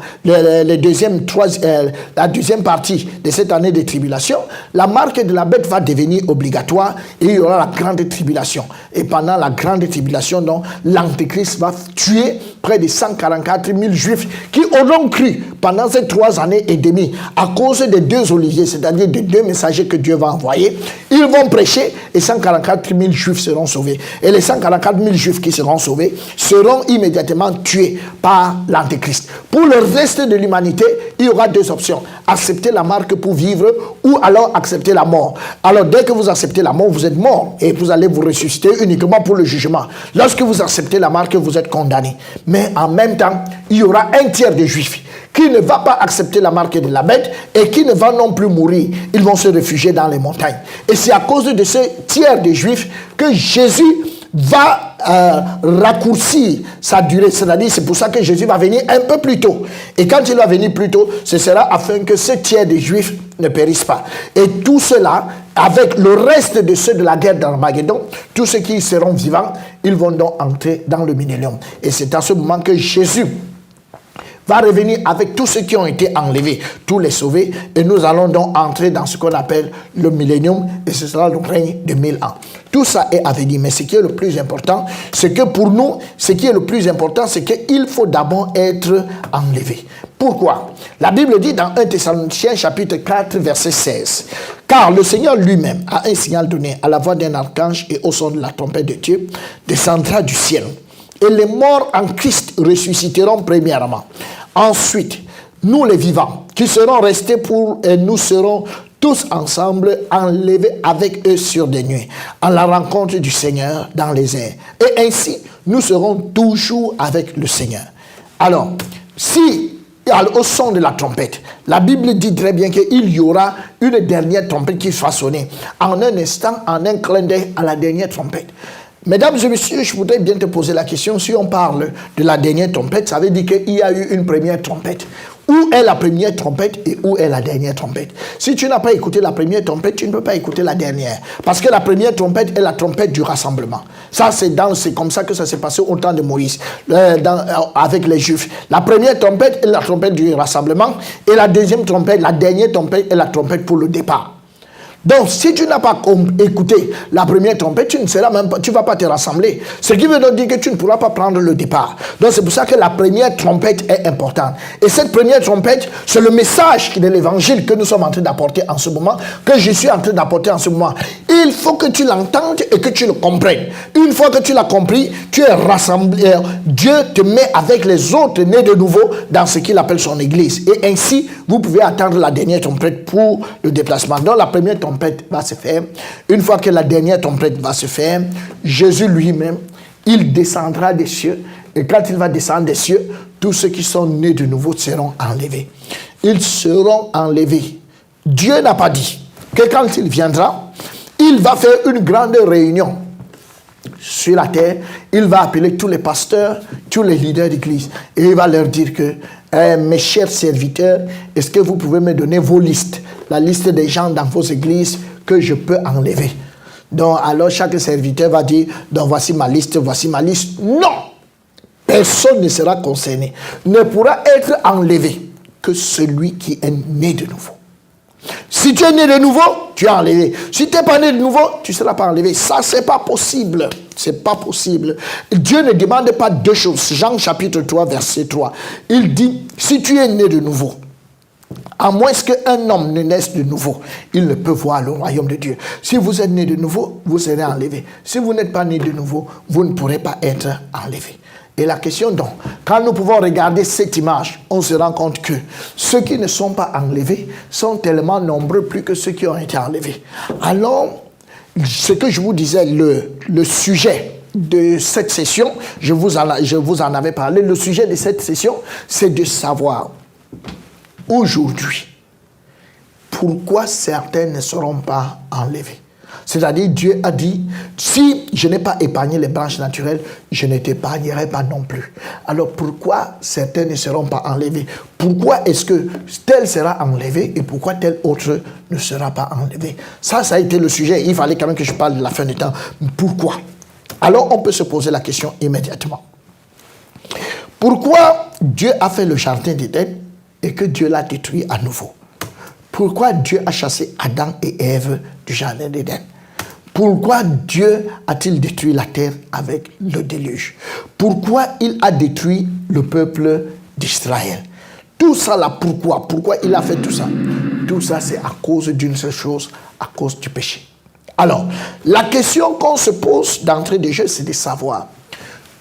deuxième partie de cette année de tribulation, la marque de la bête va devenir obligatoire et il y aura la grande tribulation. Et pendant la grande tribulation, donc, l'Antéchrist va tuer près de 144 000 Juifs qui auront cru pendant ces 3 années et demie à cause des 2 oliviers, c'est-à-dire des 2 messagers que Dieu va envoyer. Ils vont prêcher et 144 000 Juifs seront sauvés. Et les 144 000 Juifs qui seront sauvés seront immédiatement tués par l'Antéchrist. Pour le reste de l'humanité, il y aura 2 options. Accepter la marque pour vivre ou alors accepter la mort. Alors dès que vous acceptez la mort, vous êtes mort et vous allez vous ressusciter uniquement pour le jugement. Lorsque vous acceptez la marque, vous êtes condamné. Mais en même temps, il y aura un tiers des Juifs qui ne va pas accepter la marque de la bête et qui ne va non plus mourir. Ils vont se réfugier dans les montagnes. Et c'est à cause de ce tiers des Juifs que Jésus va raccourcir sa durée. C'est-à-dire, c'est pour ça que Jésus va venir un peu plus tôt. Et quand il va venir plus tôt, ce sera afin que ce tiers des Juifs ne périssent pas. Et tout cela, avec le reste de ceux de la guerre d'Armageddon, tous ceux qui seront vivants, ils vont donc entrer dans le millénium. Et c'est à ce moment que Jésus va revenir avec tous ceux qui ont été enlevés, tous les sauvés, et nous allons donc entrer dans ce qu'on appelle le millénium, et ce sera le règne de 1000 ans. Tout ça est à venir, mais ce qui est le plus important, c'est que pour nous, ce qui est le plus important, c'est qu'il faut d'abord être enlevé. Pourquoi? La Bible dit dans 1 Thessaloniciens chapitre 4, verset 16, « Car le Seigneur lui-même a un signal donné à la voix d'un archange et au son de la trompette de Dieu, descendra du ciel. Et les morts en Christ ressusciteront premièrement. Ensuite, nous les vivants, qui serons restés et nous serons tous ensemble enlevés avec eux sur des nuées, à la rencontre du Seigneur dans les airs. Et ainsi, nous serons toujours avec le Seigneur. » Alors, si au son de la trompette, la Bible dit très bien qu'il y aura une dernière trompette qui sera sonnée. En un instant, en un clin d'œil à la dernière trompette. Mesdames et messieurs, je voudrais bien te poser la question. Si on parle de la dernière trompette, ça veut dire qu'il y a eu une première trompette. Où est la première trompette et où est la dernière trompette? Si tu n'as pas écouté la première trompette, tu ne peux pas écouter la dernière. Parce que la première trompette est la trompette du rassemblement. Ça, c'est comme ça que ça s'est passé au temps de Moïse, avec les Juifs. La première trompette est la trompette du rassemblement et la deuxième trompette, la dernière trompette est la trompette pour le départ. Donc, si tu n'as pas écouté la première trompette, tu ne vas pas te rassembler. Ce qui veut donc dire que tu ne pourras pas prendre le départ. Donc, c'est pour ça que la première trompette est importante. Et cette première trompette, c'est le message de l'évangile que nous sommes en train d'apporter en ce moment, que je suis en train d'apporter en ce moment. Il faut que tu l'entendes et que tu le comprennes. Une fois que tu l'as compris, tu es rassemblé. Dieu te met avec les autres nés de nouveau dans ce qu'il appelle son église. Et ainsi, vous pouvez attendre la dernière trompette pour le déplacement. Donc, la première trompette va se faire. Une fois que la dernière trompette va se faire, Jésus lui-même, il descendra des cieux. Et quand il va descendre des cieux, tous ceux qui sont nés de nouveau seront enlevés. Ils seront enlevés. Dieu n'a pas dit que quand il viendra, il va faire une grande réunion sur la terre. Il va appeler tous les pasteurs, tous les leaders d'église. Et il va leur dire que mes chers serviteurs, est-ce que vous pouvez me donner vos listes? La liste des gens dans vos églises que je peux enlever. Donc, alors chaque serviteur va dire, donc voici ma liste, voici ma liste. Non! Personne ne sera concerné. Ne pourra être enlevé que celui qui est né de nouveau. Si tu es né de nouveau, tu es enlevé. Si tu n'es pas né de nouveau, tu ne seras pas enlevé. Ça, c'est pas possible. C'est pas possible. Dieu ne demande pas deux choses. Jean chapitre 3, verset 3. Il dit, si tu es né de nouveau, À moins qu'un homme ne naisse de nouveau, il ne peut voir le royaume de Dieu. Si vous êtes né de nouveau, vous serez enlevé. Si vous n'êtes pas né de nouveau, vous ne pourrez pas être enlevé. Et la question donc, quand nous pouvons regarder cette image, on se rend compte que ceux qui ne sont pas enlevés sont tellement nombreux plus que ceux qui ont été enlevés. Alors, ce que je vous disais, le sujet de cette session, je vous en avais parlé, le sujet de cette session, c'est de savoir aujourd'hui pourquoi certains ne seront pas enlevés. C'est-à-dire, Dieu a dit, si je n'ai pas épargné les branches naturelles, je ne t'épargnerai pas non plus. Alors, pourquoi certains ne seront pas enlevés? Pourquoi est-ce que tel sera enlevé et pourquoi tel autre ne sera pas enlevé? Ça a été le sujet. Il fallait quand même que je parle de la fin du temps. Pourquoi? Alors, on peut se poser la question immédiatement. Pourquoi Dieu a fait le jardin d'Éden et que Dieu l'a détruit à nouveau? Pourquoi Dieu a chassé Adam et Ève du jardin d'Éden? Pourquoi Dieu a-t-il détruit la terre avec le déluge? Pourquoi il a détruit le peuple d'Israël? Tout ça là, pourquoi? Pourquoi il a fait tout ça? Tout ça, c'est à cause d'une seule chose, à cause du péché. Alors, la question qu'on se pose d'entrée de jeu, c'est de savoir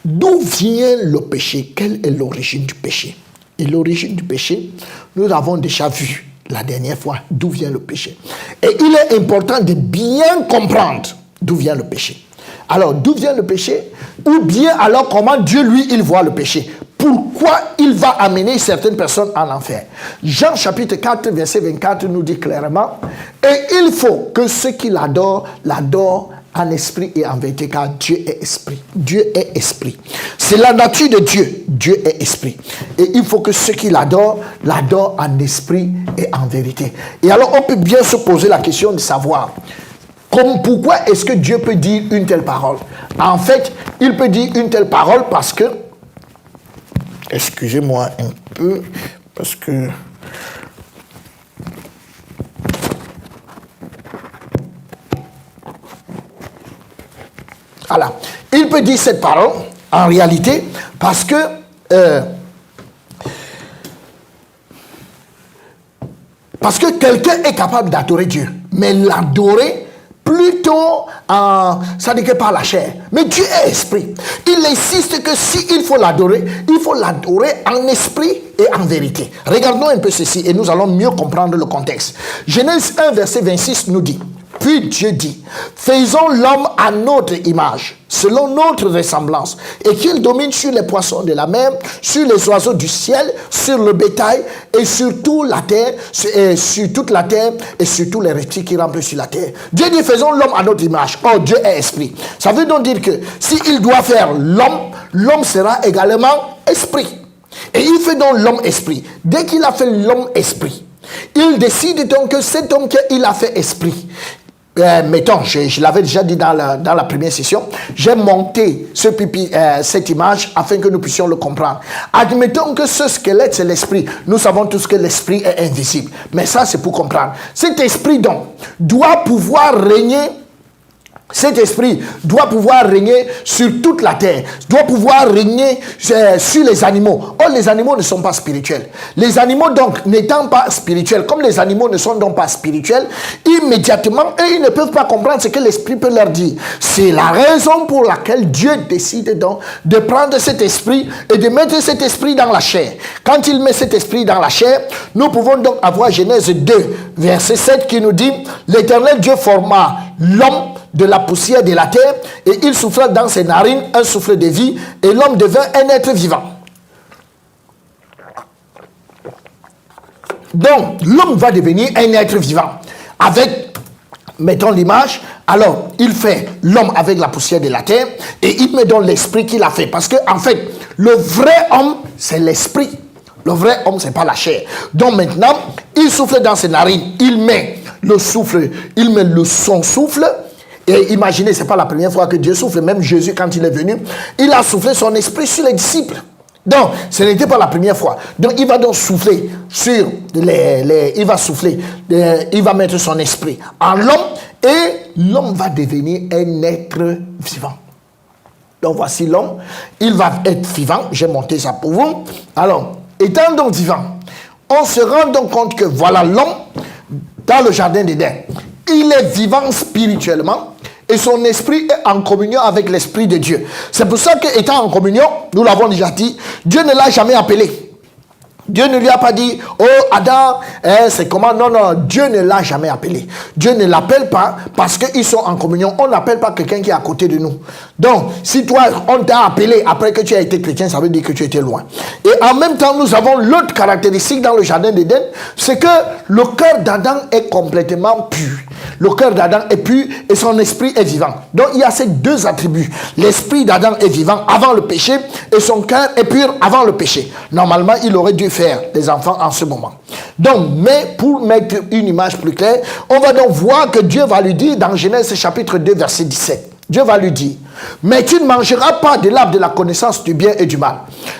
d'où vient le péché? Quelle est l'origine du péché? Et l'origine du péché, nous l'avons déjà vu la dernière fois, d'où vient le péché. Et il est important de bien comprendre d'où vient le péché. Alors, d'où vient le péché? Ou bien alors comment Dieu, lui, il voit le péché? Pourquoi il va amener certaines personnes en enfer? Jean chapitre 4, verset 24 nous dit clairement, et il faut que ceux qui l'adorent, l'adorent en esprit et en vérité, car Dieu est esprit. Dieu est esprit. C'est la nature de Dieu. Dieu est esprit. Et il faut que ceux qui l'adorent, l'adorent en esprit et en vérité. Et alors, on peut bien se poser la question de savoir, pourquoi est-ce que Dieu peut dire une telle parole? En fait, il peut dire une telle parole parce que, excusez-moi un peu, parce que voilà. Il peut dire cette parole, en réalité, parce que quelqu'un est capable d'adorer Dieu, mais l'adorer plutôt ça n'est que par la chair. Mais Dieu est esprit. Il insiste que s'il faut l'adorer, il faut l'adorer en esprit et en vérité. Regardons un peu ceci et nous allons mieux comprendre le contexte. Genèse 1, verset 26 nous dit, puis Dieu dit, faisons l'homme à notre image, selon notre ressemblance, et qu'il domine sur les poissons de la mer, sur les oiseaux du ciel, sur le bétail, et sur toute la terre, sur toute la terre, et sur tous les reptiles qui rampent sur la terre. Dieu dit, faisons l'homme à notre image. Oh, Dieu est esprit. Ça veut donc dire que s'il doit faire l'homme, l'homme sera également esprit. Et il fait donc l'homme esprit. Dès qu'il a fait l'homme esprit, il décide donc que cet homme qu'il a fait esprit, mettons, je l'avais déjà dit dans la première session, j'ai monté cette image afin que nous puissions le comprendre. Admettons que ce squelette, c'est l'esprit. Nous savons tous que l'esprit est invisible. Mais ça, c'est pour comprendre. Cet esprit, donc, doit pouvoir régner. Cet esprit doit pouvoir régner sur toute la terre, doit pouvoir régner sur les animaux. Or, les animaux ne sont pas spirituels. Les animaux, donc, n'étant pas spirituels, comme les animaux ne sont donc pas spirituels, immédiatement, eux, ils ne peuvent pas comprendre ce que l'esprit peut leur dire. C'est la raison pour laquelle Dieu décide donc de prendre cet esprit et de mettre cet esprit dans la chair. Quand il met cet esprit dans la chair, nous pouvons donc avoir Genèse 2, verset 7 qui nous dit, l'Éternel Dieu forma l'homme de la poussière de la terre, et il souffla dans ses narines un souffle de vie, et l'homme devint un être vivant. Donc, l'homme va devenir un être vivant. Avec, mettons l'image, alors, il fait l'homme avec la poussière de la terre, et il met dans l'esprit qu'il a fait. Parce que, en fait, le vrai homme, c'est l'esprit. Le vrai homme, c'est pas la chair. Donc maintenant, il souffle dans ses narines, il met le souffle, il met son souffle. Et imaginez, ce n'est pas la première fois que Dieu souffle. Même Jésus, quand il est venu, il a soufflé son esprit sur les disciples. Donc, ce n'était pas la première fois. Donc, il va donc souffler sur il va souffler, il va mettre son esprit en l'homme et l'homme va devenir un être vivant. Donc, voici l'homme. Il va être vivant. J'ai monté ça pour vous. Alors, étant donc vivant, on se rend donc compte que voilà l'homme dans le jardin d'Éden. Il est vivant spirituellement et son esprit est en communion avec l'esprit de Dieu. C'est pour ça qu'étant en communion, nous l'avons déjà dit, Dieu ne l'a jamais appelé. Dieu ne lui a pas dit, oh Adam, c'est comment? Non, non, Dieu ne l'a jamais appelé. Dieu ne l'appelle pas parce qu'ils sont en communion. On n'appelle pas quelqu'un qui est à côté de nous. Donc, si toi, on t'a appelé après que tu as été chrétien, ça veut dire que tu étais loin. Et en même temps, nous avons l'autre caractéristique dans le jardin d'Éden, c'est que le cœur d'Adam est complètement pur. Le cœur d'Adam est pur et son esprit est vivant. Donc, il y a ces deux attributs. L'esprit d'Adam est vivant avant le péché et son cœur est pur avant le péché. Normalement, il aurait dû faire des enfants en ce moment. Donc, mais pour mettre une image plus claire, on va donc voir que Dieu va lui dire dans Genèse chapitre 2 verset 17. Dieu va lui dire, mais tu ne mangeras pas de l'arbre de la connaissance du bien et du mal,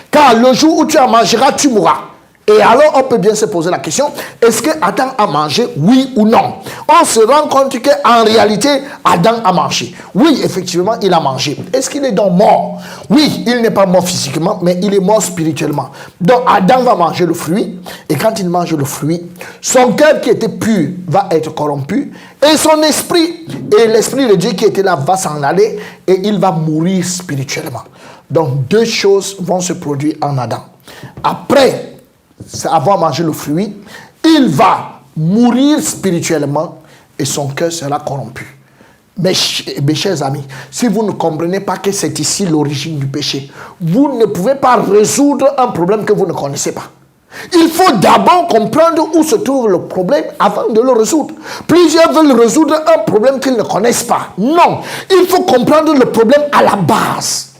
car le jour où tu en mangeras, tu mourras. Et alors, on peut bien se poser la question, est-ce que Adam a mangé, oui ou non? On se rend compte qu'en réalité, Adam a mangé. Oui, effectivement, il a mangé. Est-ce qu'il est donc mort? Oui, il n'est pas mort physiquement, mais il est mort spirituellement. Donc, Adam va manger le fruit, et quand il mange le fruit, son cœur qui était pur va être corrompu, et son esprit, et l'esprit de Dieu qui était là va s'en aller, et il va mourir spirituellement. Donc, deux choses vont se produire en Adam. Après avoir mangé le fruit, il va mourir spirituellement et son cœur sera corrompu. Mes chers amis, si vous ne comprenez pas que c'est ici l'origine du péché, vous ne pouvez pas résoudre un problème que vous ne connaissez pas. Il faut d'abord comprendre où se trouve le problème avant de le résoudre. Plusieurs veulent résoudre un problème qu'ils ne connaissent pas. Non, il faut comprendre le problème à la base.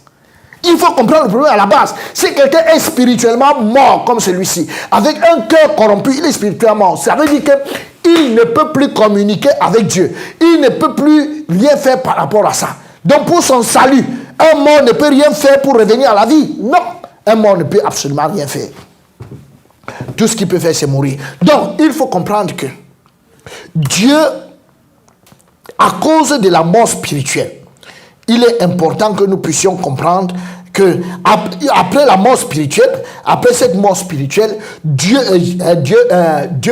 Il faut comprendre le problème à la base. Si quelqu'un est spirituellement mort comme celui-ci, avec un cœur corrompu, il est spirituellement mort. Ça veut dire qu'il ne peut plus communiquer avec Dieu. Il ne peut plus rien faire par rapport à ça. Donc pour son salut, un mort ne peut rien faire pour revenir à la vie. Non, un mort ne peut absolument rien faire. Tout ce qu'il peut faire, c'est mourir. Donc, il faut comprendre que Dieu, à cause de la mort spirituelle, il est important que nous puissions comprendre que après la mort spirituelle, après cette mort spirituelle, Dieu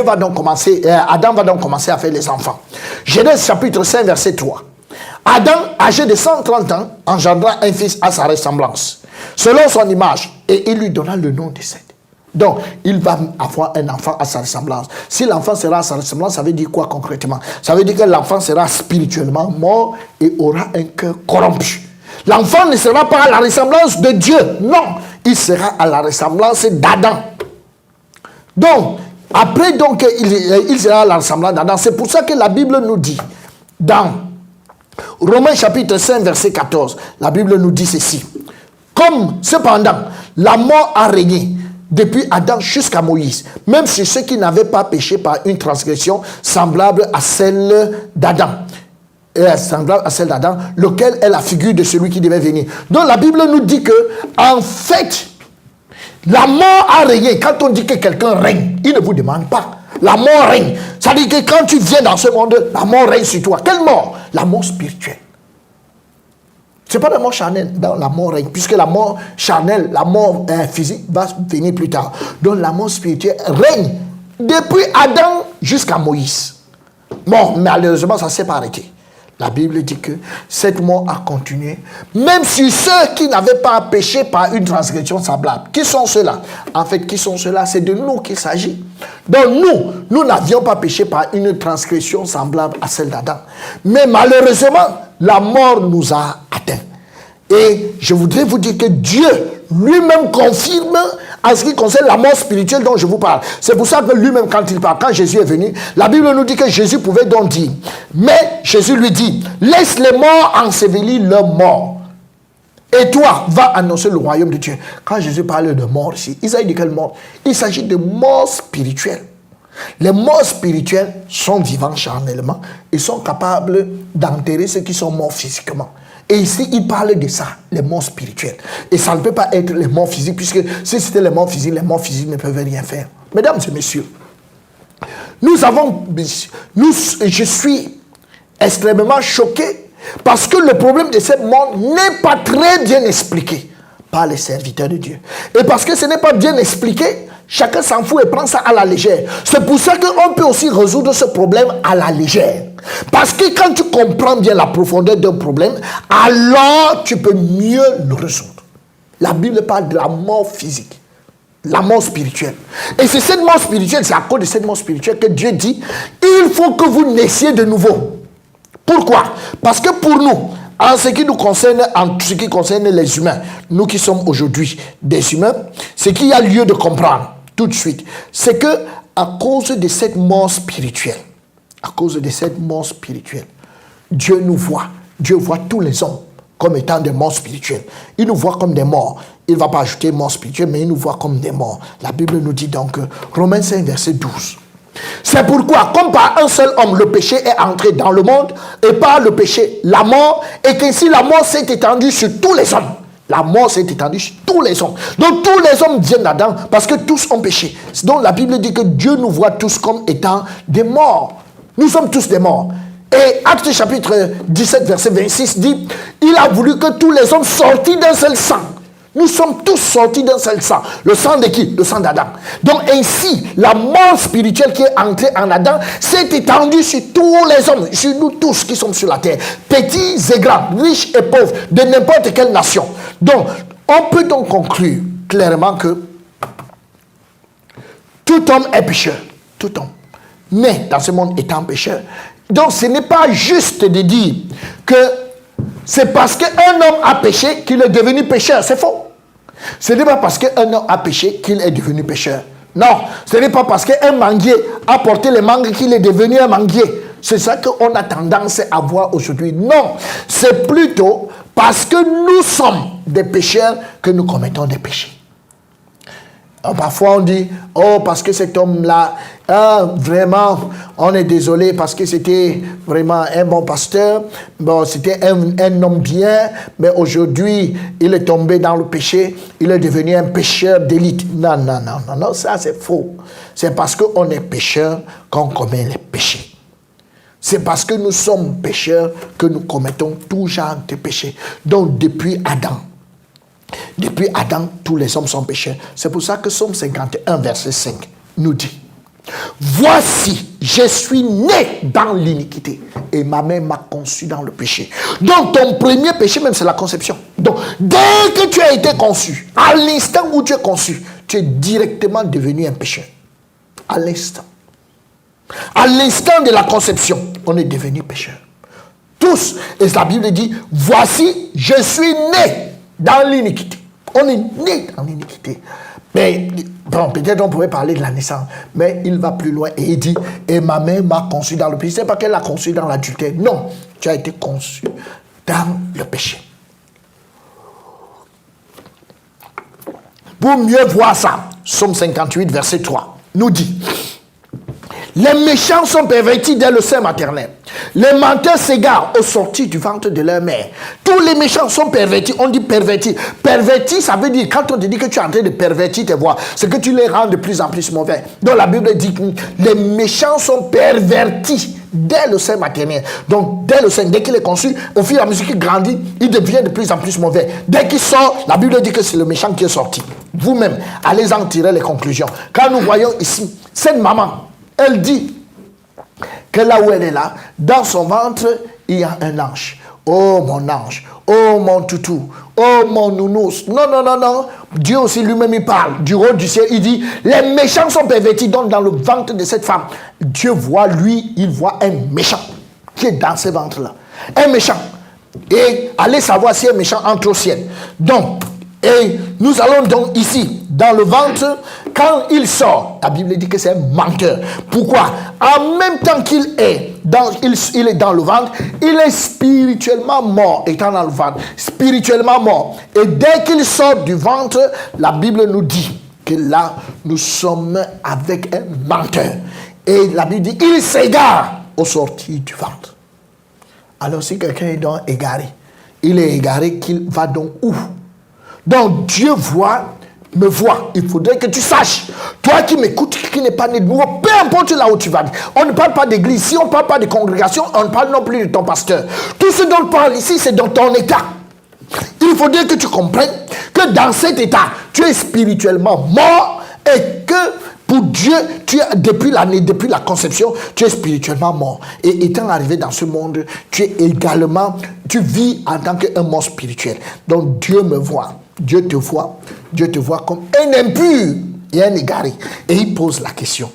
va donc commencer, Adam va donc commencer à faire les enfants. Genèse chapitre 5, verset 3. Adam, âgé de 130 ans, engendra un fils à sa ressemblance, selon son image, et il lui donna le nom de Seth. Donc, il va avoir un enfant à sa ressemblance. Si l'enfant sera à sa ressemblance, ça veut dire quoi concrètement? Ça veut dire que l'enfant sera spirituellement mort et aura un cœur corrompu. L'enfant ne sera pas à la ressemblance de Dieu. Non, il sera à la ressemblance d'Adam. Donc, après, donc, il sera à la ressemblance d'Adam. C'est pour ça que la Bible nous dit, dans Romains chapitre 5, verset 14, la Bible nous dit ceci. Comme, cependant, la mort a régné depuis Adam jusqu'à Moïse, même sur ceux qui n'avaient pas péché par une transgression semblable à celle d'Adam. Semblable à celle d'Adam, lequel est la figure de celui qui devait venir. Donc la Bible nous dit que, en fait, la mort a régné. Quand on dit que quelqu'un règne, il ne vous demande pas. La mort règne. Ça veut dire que quand tu viens dans ce monde, la mort règne sur toi. Quelle mort? La mort spirituelle. Ce n'est pas la mort charnelle, dans la mort règne, puisque la mort charnelle, la mort physique va venir plus tard. Donc la mort spirituelle règne depuis Adam jusqu'à Moïse. Bon, malheureusement, ça ne s'est pas arrêté. La Bible dit que cette mort a continué, même sur ceux qui n'avaient pas péché par une transgression semblable. Qui sont ceux-là? En fait, qui sont ceux-là? C'est de nous qu'il s'agit. Donc nous n'avions pas péché par une transgression semblable à celle d'Adam. Mais malheureusement, la mort nous a atteints. Et je voudrais vous dire que Dieu lui-même confirme en ce qui concerne la mort spirituelle dont je vous parle. C'est pour ça que lui-même, quand il parle, quand Jésus est venu, la Bible nous dit que Jésus pouvait donc dire. Mais Jésus lui dit, laisse les morts ensevelir leurs morts. Et toi, va annoncer le royaume de Dieu. Quand Jésus parle de mort ici, il s'agit de quelle mort? Il s'agit de mort spirituelle. Les morts spirituels sont vivants charnellement et sont capables d'enterrer ceux qui sont morts physiquement. Et ici, il parle de ça, les morts spirituels. Et ça ne peut pas être les morts physiques, puisque si c'était les morts physiques ne peuvent rien faire. Mesdames et messieurs, je suis extrêmement choqué parce que le problème de cette mort n'est pas très bien expliqué par les serviteurs de Dieu. Et parce que ce n'est pas bien expliqué, Chacun s'en fout et prend ça à la légère. C'est pour ça qu'on peut aussi résoudre ce problème à la légère. Parce que quand tu comprends bien la profondeur d'un problème, alors tu peux mieux le résoudre. La Bible parle de la mort physique, la mort spirituelle. Et c'est cette mort spirituelle, c'est à cause de cette mort spirituelle que Dieu dit, il faut que vous naissiez de nouveau. Pourquoi? Parce que pour nous, en ce qui nous concerne, en ce qui concerne les humains, nous qui sommes aujourd'hui des humains, ce qu'il y a lieu de comprendre tout de suite, c'est que à cause de cette mort spirituelle, Dieu nous voit. Dieu voit tous les hommes comme étant des morts spirituels. Il nous voit comme des morts. Il ne va pas ajouter mort spirituelle, mais il nous voit comme des morts. La Bible nous dit donc, Romains 5, verset 12. C'est pourquoi, comme par un seul homme, le péché est entré dans le monde, et par le péché, la mort, et qu'ainsi la mort s'est étendue sur tous les hommes. La mort s'est étendue sur tous les hommes. Donc tous les hommes viennent là-dedans parce que tous ont péché. Donc la Bible dit que Dieu nous voit tous comme étant des morts. Nous sommes tous des morts. Et Actes chapitre 17, verset 26 dit, il a voulu que tous les hommes sortis d'un seul sang. Nous sommes tous sortis d'un seul sang. Le sang de qui? Le sang d'Adam. Donc ainsi, la mort spirituelle qui est entrée en Adam s'est étendue sur tous les hommes, sur nous tous qui sommes sur la terre, petits et grands, riches et pauvres, de n'importe quelle nation. Donc, on peut donc conclure clairement que tout homme est pécheur. Tout homme. Mais dans ce monde étant pécheur. Donc ce n'est pas juste de dire que c'est parce qu'un homme a péché qu'il est devenu pécheur. C'est faux. Ce n'est pas parce qu'un homme a péché qu'il est devenu pécheur. Non, ce n'est pas parce qu'un manguier a porté les mangues qu'il est devenu un manguier. C'est ça qu'on a tendance à voir aujourd'hui. Non, c'est plutôt parce que nous sommes des pécheurs que nous commettons des péchés. Parfois on dit, oh parce que cet homme-là, vraiment, on est désolé parce que c'était vraiment un bon pasteur, bon, c'était un homme bien, mais aujourd'hui, il est tombé dans le péché, il est devenu un pécheur d'élite. Non, ça c'est faux. C'est parce qu'on est pécheur qu'on commet les péchés. C'est parce que nous sommes pécheurs que nous commettons tout genre de péchés. Donc depuis Adam, tous les hommes sont pécheurs. C'est pour ça que Psaume 51, verset 5, nous dit, voici, je suis né dans l'iniquité et ma mère m'a conçu dans le péché. Donc ton premier péché même, c'est la conception. Donc dès que tu as été conçu, à l'instant où tu es conçu, tu es directement devenu un pécheur. À l'instant. À l'instant de la conception, on est devenu pécheur. Tous. Et la Bible dit, voici, je suis né dans l'iniquité. On est né dans l'iniquité. Mais, bon, peut-être on pourrait parler de la naissance. Mais il va plus loin et il dit, et ma mère m'a conçu dans le péché. C'est pas qu'elle l'a conçu dans l'adultère. Non, tu as été conçu dans le péché. Pour mieux voir ça, Psaume 58, verset 3, nous dit, les méchants sont pervertis dès le sein maternel. Les menteurs s'égarent au sortir du ventre de leur mère. Tous les méchants sont pervertis. On dit pervertis. Pervertis, ça veut dire, quand on te dit que tu es en train de pervertir tes voix, c'est que tu les rends de plus en plus mauvais. Donc la Bible dit que les méchants sont pervertis dès le sein maternel. Donc dès le sein, dès qu'il est conçu, au fur et à mesure qu'il grandit, il devient de plus en plus mauvais. Dès qu'il sort, la Bible dit que c'est le méchant qui est sorti. Vous-même, allez en tirer les conclusions. Quand nous voyons ici, cette maman, elle dit que là où elle est là, dans son ventre, il y a un ange. Oh mon ange, oh mon toutou, oh mon nounours. Non. Dieu aussi lui-même il parle du rôle du ciel. Il dit, les méchants sont pervertis. Donc dans le ventre de cette femme, Dieu voit lui, il voit un méchant qui est dans ce ventre-là. Un méchant. Et allez savoir si un méchant entre au ciel. Donc, et nous allons donc ici, dans le ventre, quand il sort, la Bible dit que c'est un menteur. Pourquoi? En même temps qu'il est il est dans le ventre, il est spirituellement mort, étant dans le ventre, spirituellement mort. Et dès qu'il sort du ventre, la Bible nous dit que là, nous sommes avec un menteur. Et la Bible dit, il s'égare au sortir du ventre. Alors si quelqu'un est donc égaré, il est égaré, qu'il va donc où? Donc Dieu me voit. Il faudrait que tu saches, toi qui m'écoutes, qui n'es pas né de nouveau, peu importe là où tu vas. On ne parle pas d'église, si on ne parle pas de congrégation, on ne parle non plus de ton pasteur. Tout ce dont on parle ici, c'est dans ton état. Il faudrait que tu comprennes que dans cet état, tu es spirituellement mort, Et que pour Dieu, tu es, depuis la conception, tu es spirituellement mort. Et étant arrivé dans ce monde, tu es également, tu vis en tant qu'un mort spirituel. Donc Dieu me voit, Dieu te voit comme un impur et un égaré. Et il pose la question.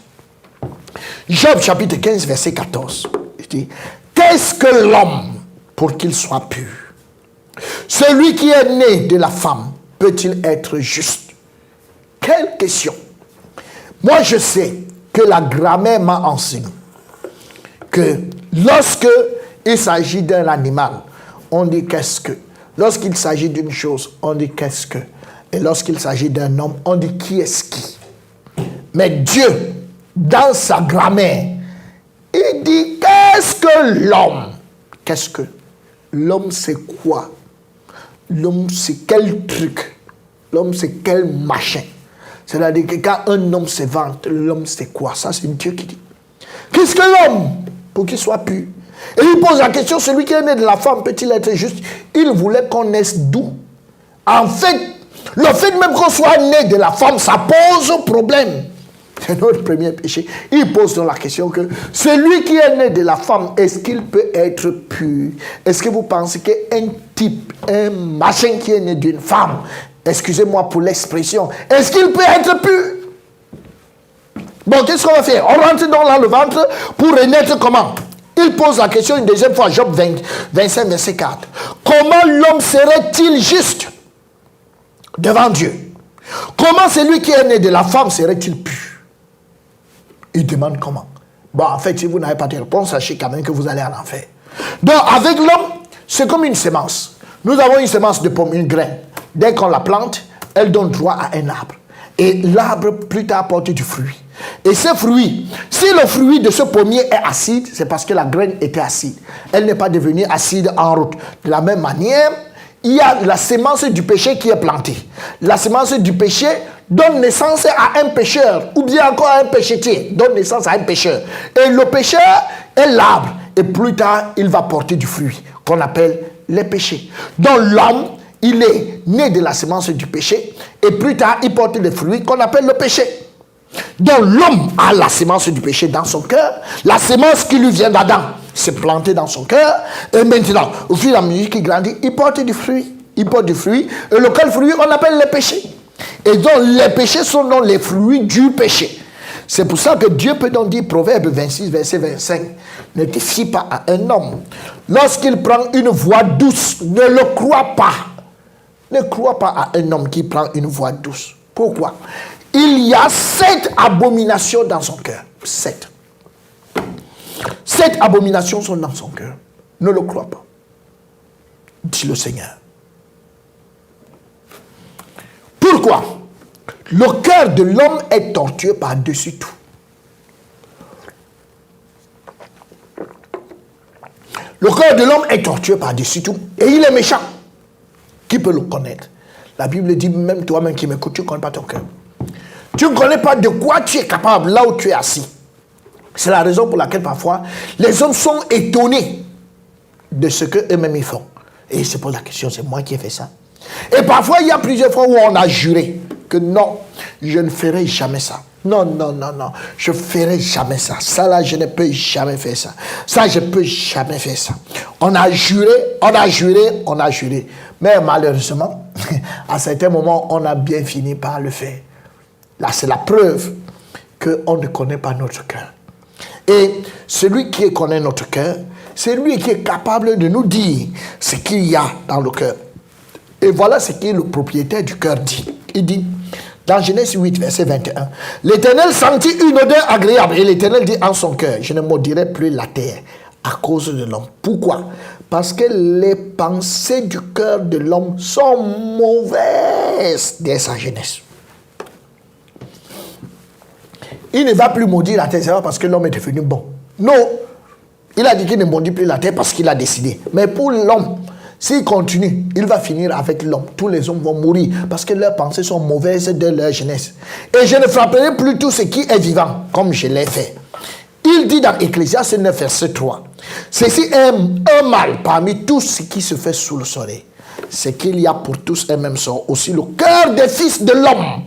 Job chapitre 15, verset 14. Il dit, qu'est-ce que l'homme pour qu'il soit pur? Celui qui est né de la femme peut-il être juste? Quelle question! Moi, je sais que la grammaire m'a enseigné que lorsque il s'agit d'un animal, on dit qu'est-ce que. Lorsqu'il s'agit d'une chose, on dit qu'est-ce que. Et lorsqu'il s'agit d'un homme, on dit qui est-ce qui. Mais Dieu, dans sa grammaire, il dit qu'est-ce que l'homme? Qu'est-ce que? L'homme, c'est quoi? L'homme, c'est quel truc? L'homme, c'est quel machin? C'est-à-dire que quand un homme se vante, l'homme, c'est quoi? Ça, c'est Dieu qui dit. Qu'est-ce que l'homme? Pour qu'il soit pur. Et il pose la question, celui qui est né de la femme peut-il être juste? Il voulait qu'on naisse d'où? En fait, le fait même qu'on soit né de la femme, ça pose problème. C'est notre premier péché. Il pose donc la question que celui qui est né de la femme, est-ce qu'il peut être pur? Est-ce que vous pensez qu'un type, un machin qui est né d'une femme, excusez-moi pour l'expression, est-ce qu'il peut être pur? Bon, qu'est-ce qu'on va faire? On rentre dans le ventre pour renaître comment? Il pose la question une deuxième fois, Job 25, verset 4. Comment l'homme serait-il juste devant Dieu? Comment celui qui est né de la femme serait-il pur? Il demande comment. Bon, en fait, si vous n'avez pas de réponse, sachez quand même que vous allez en enfer. Donc, avec l'homme, c'est comme une semence. Nous avons une semence de pomme, une graine. Dès qu'on la plante, elle donne droit à un arbre. Et l'arbre, plus tard, porte du fruit. Et ce fruit, si le fruit de ce pommier est acide, c'est parce que la graine était acide. Elle n'est pas devenue acide en route. De la même manière, il y a la semence du péché qui est plantée. La semence du péché donne naissance à un pécheur, ou bien encore à un péchetier, donne naissance à un pécheur. Et le pécheur est l'arbre. Et plus tard, il va porter du fruit, qu'on appelle les péchés. Donc l'homme, il est né de la semence du péché, et plus tard, il porte les fruits qu'on appelle le péché. Donc l'homme a la semence du péché dans son cœur, la semence qui lui vient d'Adam s'est plantée dans son cœur, et maintenant, au fur et à mesure qu'il grandit, il porte du fruit. Il porte du fruit, et lequel fruit on appelle les péchés. Et donc les péchés sont donc les fruits du péché. C'est pour ça que Dieu peut donc dire, Proverbe 26, verset 25, ne te fie pas à un homme. Lorsqu'il prend une voix douce, ne le crois pas. Ne crois pas à un homme qui prend une voix douce. Pourquoi? Il y a 7 abominations dans son cœur. 7. 7 abominations sont dans son cœur. Ne le crois pas. Dit le Seigneur. Pourquoi? Le cœur de l'homme est tortueux par-dessus tout. Le cœur de l'homme est tortueux par-dessus tout. Et il est méchant. Qui peut le connaître? La Bible dit, même toi-même qui m'écoutes, tu ne connais pas ton cœur. Tu ne connais pas de quoi tu es capable là où tu es assis. C'est la raison pour laquelle parfois, les hommes sont étonnés de ce qu'eux-mêmes ils font. Et ils se posent la question, c'est moi qui ai fait ça? Et parfois, il y a plusieurs fois où on a juré que non, je ne ferai jamais ça. Non, non, non, non, je ne ferai jamais ça. Ça là, je ne peux jamais faire ça. Ça, je ne peux jamais faire ça. On a juré, on a juré, on a juré. Mais malheureusement, à certains moments, on a bien fini par le faire. Là, c'est la preuve qu'on ne connaît pas notre cœur. Et celui qui connaît notre cœur, c'est lui qui est capable de nous dire ce qu'il y a dans le cœur. Et voilà ce que le propriétaire du cœur dit. Il dit, dans Genèse 8, verset 21, l'Éternel sentit une odeur agréable. Et l'Éternel dit en son cœur, je ne maudirai plus la terre à cause de l'homme. Pourquoi? Parce que les pensées du cœur de l'homme sont mauvaises dès sa jeunesse. Il ne va plus maudire la terre, c'est pas parce que l'homme est devenu bon. Non, il a dit qu'il ne maudit plus la terre parce qu'il a décidé. Mais pour l'homme, s'il continue, il va finir avec l'homme. Tous les hommes vont mourir parce que leurs pensées sont mauvaises de leur jeunesse. Et je ne frapperai plus tout ce qui est vivant, comme je l'ai fait. Il dit dans Ecclésiaste 9, verset 3, ceci est un mal parmi tout ce qui se fait sous le soleil. C'est qu'il y a pour tous un même sort. Aussi le cœur des fils de l'homme.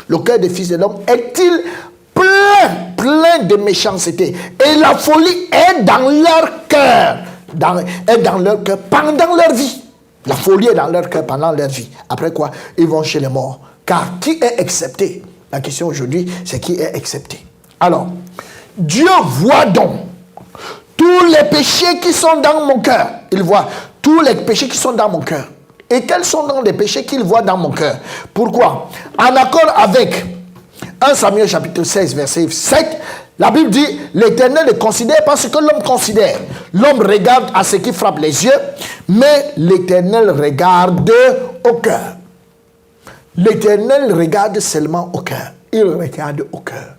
le cœur des fils de l'homme est-il plein de méchanceté. Et la folie est dans leur cœur. Est dans leur cœur pendant leur vie. La folie est dans leur cœur pendant leur vie. Après quoi, ils vont chez les morts. Car qui est accepté? La question aujourd'hui, c'est qui est accepté. Alors, Dieu voit donc tous les péchés qui sont dans mon cœur. Il voit tous les péchés qui sont dans mon cœur. Et quels sont donc les péchés qu'il voit dans mon cœur? Pourquoi? En accord avec 1 Samuel chapitre 16, verset 7, la Bible dit, l'Éternel le considère parce que l'homme considère. L'homme regarde à ce qui frappe les yeux, mais l'Éternel regarde au cœur. L'Éternel regarde seulement au cœur. Il regarde au cœur.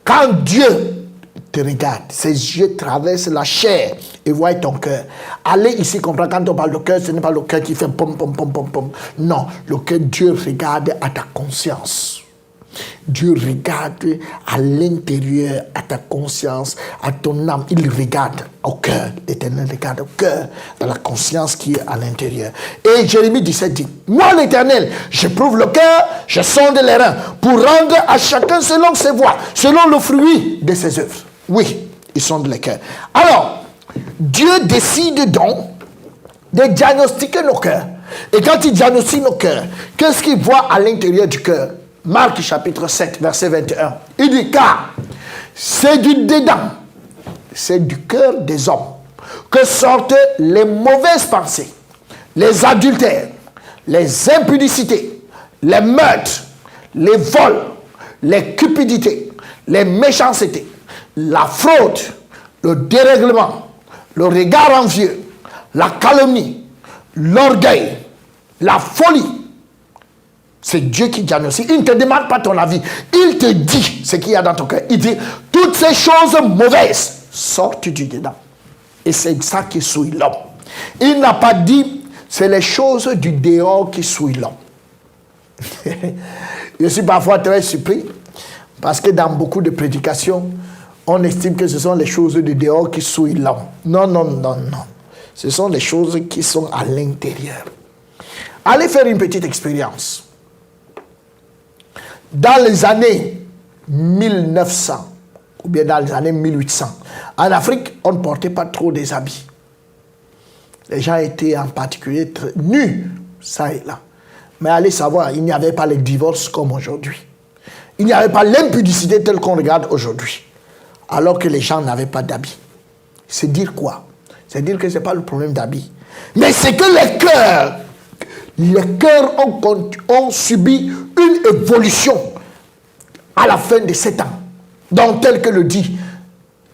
Quand Dieu te regarde, ses yeux traversent la chair et voient ton cœur. Allez ici comprendre, quand on parle de cœur, ce n'est pas le cœur qui fait pom pom pom pom pom. Non, le cœur, Dieu regarde à ta conscience. Dieu regarde à l'intérieur, à ta conscience, à ton âme. Il regarde au cœur. L'Éternel regarde au cœur, à la conscience qui est à l'intérieur. Et Jérémie 17 dit, moi l'Éternel, je prouve le cœur, je sonde les reins, pour rendre à chacun selon ses voies, selon le fruit de ses œuvres. Oui, il sonde les cœurs. Alors, Dieu décide donc de diagnostiquer nos cœurs. Et quand il diagnostique nos cœurs, qu'est-ce qu'il voit à l'intérieur du cœur? Marc chapitre 7, verset 21. Il dit, car c'est du dedans, c'est du cœur des hommes que sortent les mauvaises pensées, les adultères, les impudicités, les meurtres, les vols, les cupidités, les méchancetés, la fraude, le dérèglement, le regard envieux, la calomnie, l'orgueil, la folie. C'est Dieu qui diagnostique. Il ne te demande pas ton avis. Il te dit ce qu'il y a dans ton cœur. Il dit, toutes ces choses mauvaises sortent du dedans. Et c'est ça qui souille l'homme. Il n'a pas dit, c'est les choses du dehors qui souillent l'homme. Je suis parfois très surpris, parce que dans beaucoup de prédications, on estime que ce sont les choses du dehors qui souillent l'homme. Non, non, non, non. Ce sont les choses qui sont à l'intérieur. Allez faire une petite expérience. Dans les années 1900, ou bien dans les années 1800, en Afrique, on ne portait pas trop des habits. Les gens étaient en particulier nus, ça et là. Mais allez savoir, il n'y avait pas les divorces comme aujourd'hui. Il n'y avait pas l'impudicité telle qu'on regarde aujourd'hui. Alors que les gens n'avaient pas d'habits. C'est dire quoi? C'est dire que ce n'est pas le problème d'habits. Mais c'est que les cœurs ont subi une évolution à la fin de 7 ans. Donc, tel que le dit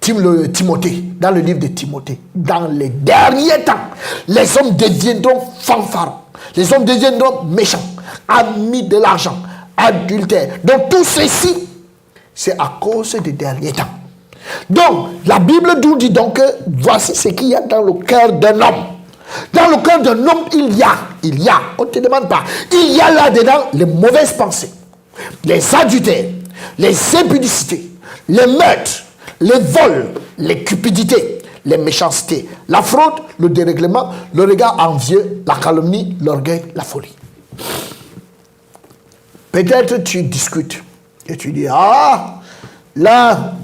Timothée, dans le livre de Timothée, dans les derniers temps, les hommes deviendront fanfarons, les hommes deviendront méchants, amis de l'argent, adultères. Donc, tout ceci, c'est à cause des derniers temps. Donc, la Bible nous dit donc que voici ce qu'il y a dans le cœur d'un homme. Dans le cœur d'un homme, il y a, on ne te demande pas, il y a là-dedans les mauvaises pensées, les adultères, les impudicités, les meurtres, les vols, les cupidités, les méchancetés, la fraude, le dérèglement, le regard envieux, la calomnie, l'orgueil, la folie. Peut-être tu discutes et tu dis, ah, là,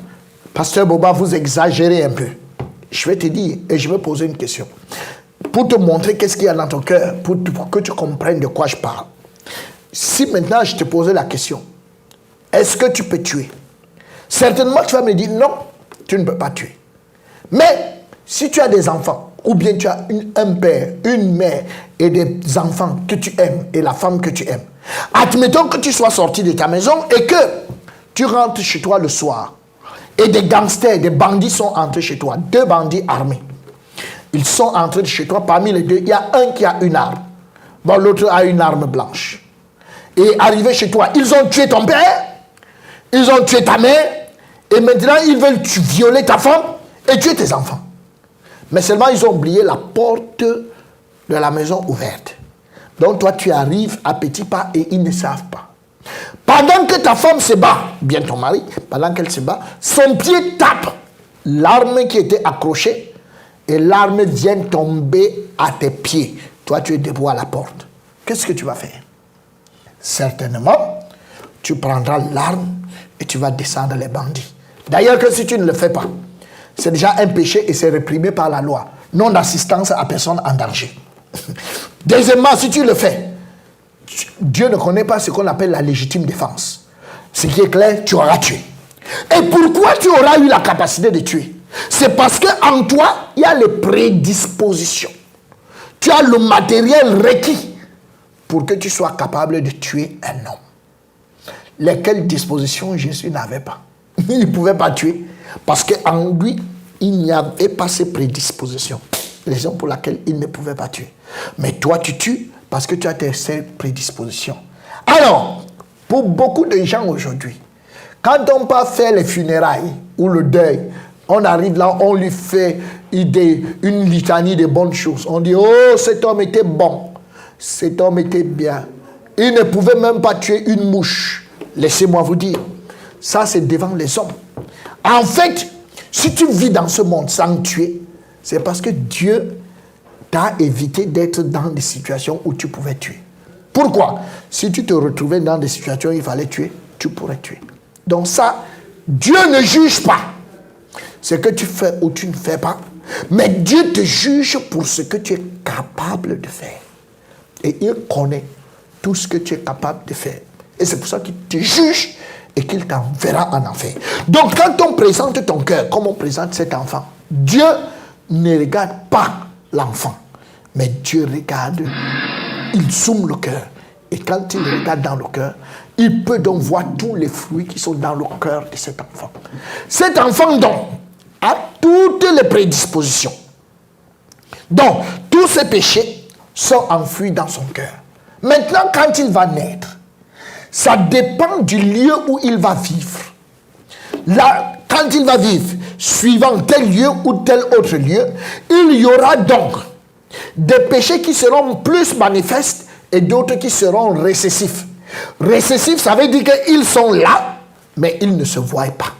Pasteur Boba, vous exagérez un peu. Je vais te dire et je vais poser une question. Pour te montrer qu'est-ce qu'il y a dans ton cœur, pour que tu comprennes de quoi je parle. Si maintenant je te posais la question, est-ce que tu peux tuer? Certainement tu vas me dire non, tu ne peux pas tuer. Mais si tu as des enfants, ou bien tu as un père, une mère et des enfants que tu aimes et la femme que tu aimes, admettons que tu sois sorti de ta maison et que tu rentres chez toi le soir et des gangsters, des bandits sont entrés chez toi, 2 bandits armés. Ils sont entrés chez toi, parmi les 2, il y a un qui a une arme. Bon, l'autre a une arme blanche. Et arrivé chez toi, ils ont tué ton père, ils ont tué ta mère, et maintenant ils veulent violer ta femme et tuer tes enfants. Mais seulement ils ont oublié la porte de la maison ouverte. Donc toi tu arrives à petits pas et ils ne savent pas. Pendant que ta femme se bat, bien ton mari, pendant qu'elle se bat, son pied tape l'arme qui était accrochée, et l'arme vient tomber à tes pieds. Toi, tu es debout à la porte. Qu'est-ce que tu vas faire? Certainement, tu prendras l'arme et tu vas descendre les bandits. D'ailleurs que si tu ne le fais pas, c'est déjà un péché et c'est réprimé par la loi. Non d'assistance à personne en danger. Deuxièmement, si tu le fais, Dieu ne connaît pas ce qu'on appelle la légitime défense. Ce qui est clair, tu auras tué. Et pourquoi tu auras eu la capacité de tuer? C'est parce qu'en toi, il y a les prédispositions. Tu as le matériel requis pour que tu sois capable de tuer un homme. Lesquelles dispositions Jésus n'avait pas? Il ne pouvait pas tuer parce qu'en lui, il n'y avait pas ces prédispositions. Raison pour laquelle il ne pouvait pas tuer. Mais toi, tu tues parce que tu as ces prédispositions. Alors, pour beaucoup de gens aujourd'hui, quand on part faire les funérailles ou le deuil, on arrive là, on lui fait une litanie de bonnes choses. On dit, oh, cet homme était bon. Cet homme était bien. Il ne pouvait même pas tuer une mouche. Laissez-moi vous dire, ça c'est devant les hommes. En fait, si tu vis dans ce monde sans tuer, c'est parce que Dieu t'a évité d'être dans des situations où tu pouvais tuer. Pourquoi? Si tu te retrouvais dans des situations où il fallait tuer, tu pourrais tuer. Donc ça, Dieu ne juge pas ce que tu fais ou tu ne fais pas, mais Dieu te juge pour ce que tu es capable de faire. Et il connaît tout ce que tu es capable de faire. Et c'est pour ça qu'il te juge et qu'il t'enverra en enfer. Donc quand on présente ton cœur, comme on présente cet enfant, Dieu ne regarde pas l'enfant, mais Dieu regarde, il zoome le cœur. Et quand il regarde dans le cœur, il peut donc voir tous les fruits qui sont dans le cœur de cet enfant. Cet enfant donc a toutes les prédispositions. Donc, tous ces péchés sont enfouis dans son cœur. Maintenant, quand il va naître, ça dépend du lieu où il va vivre. Là, quand il va vivre, suivant tel lieu ou tel autre lieu, il y aura donc des péchés qui seront plus manifestes et d'autres qui seront récessifs. Récessifs, ça veut dire qu'ils sont là, mais ils ne se voient pas.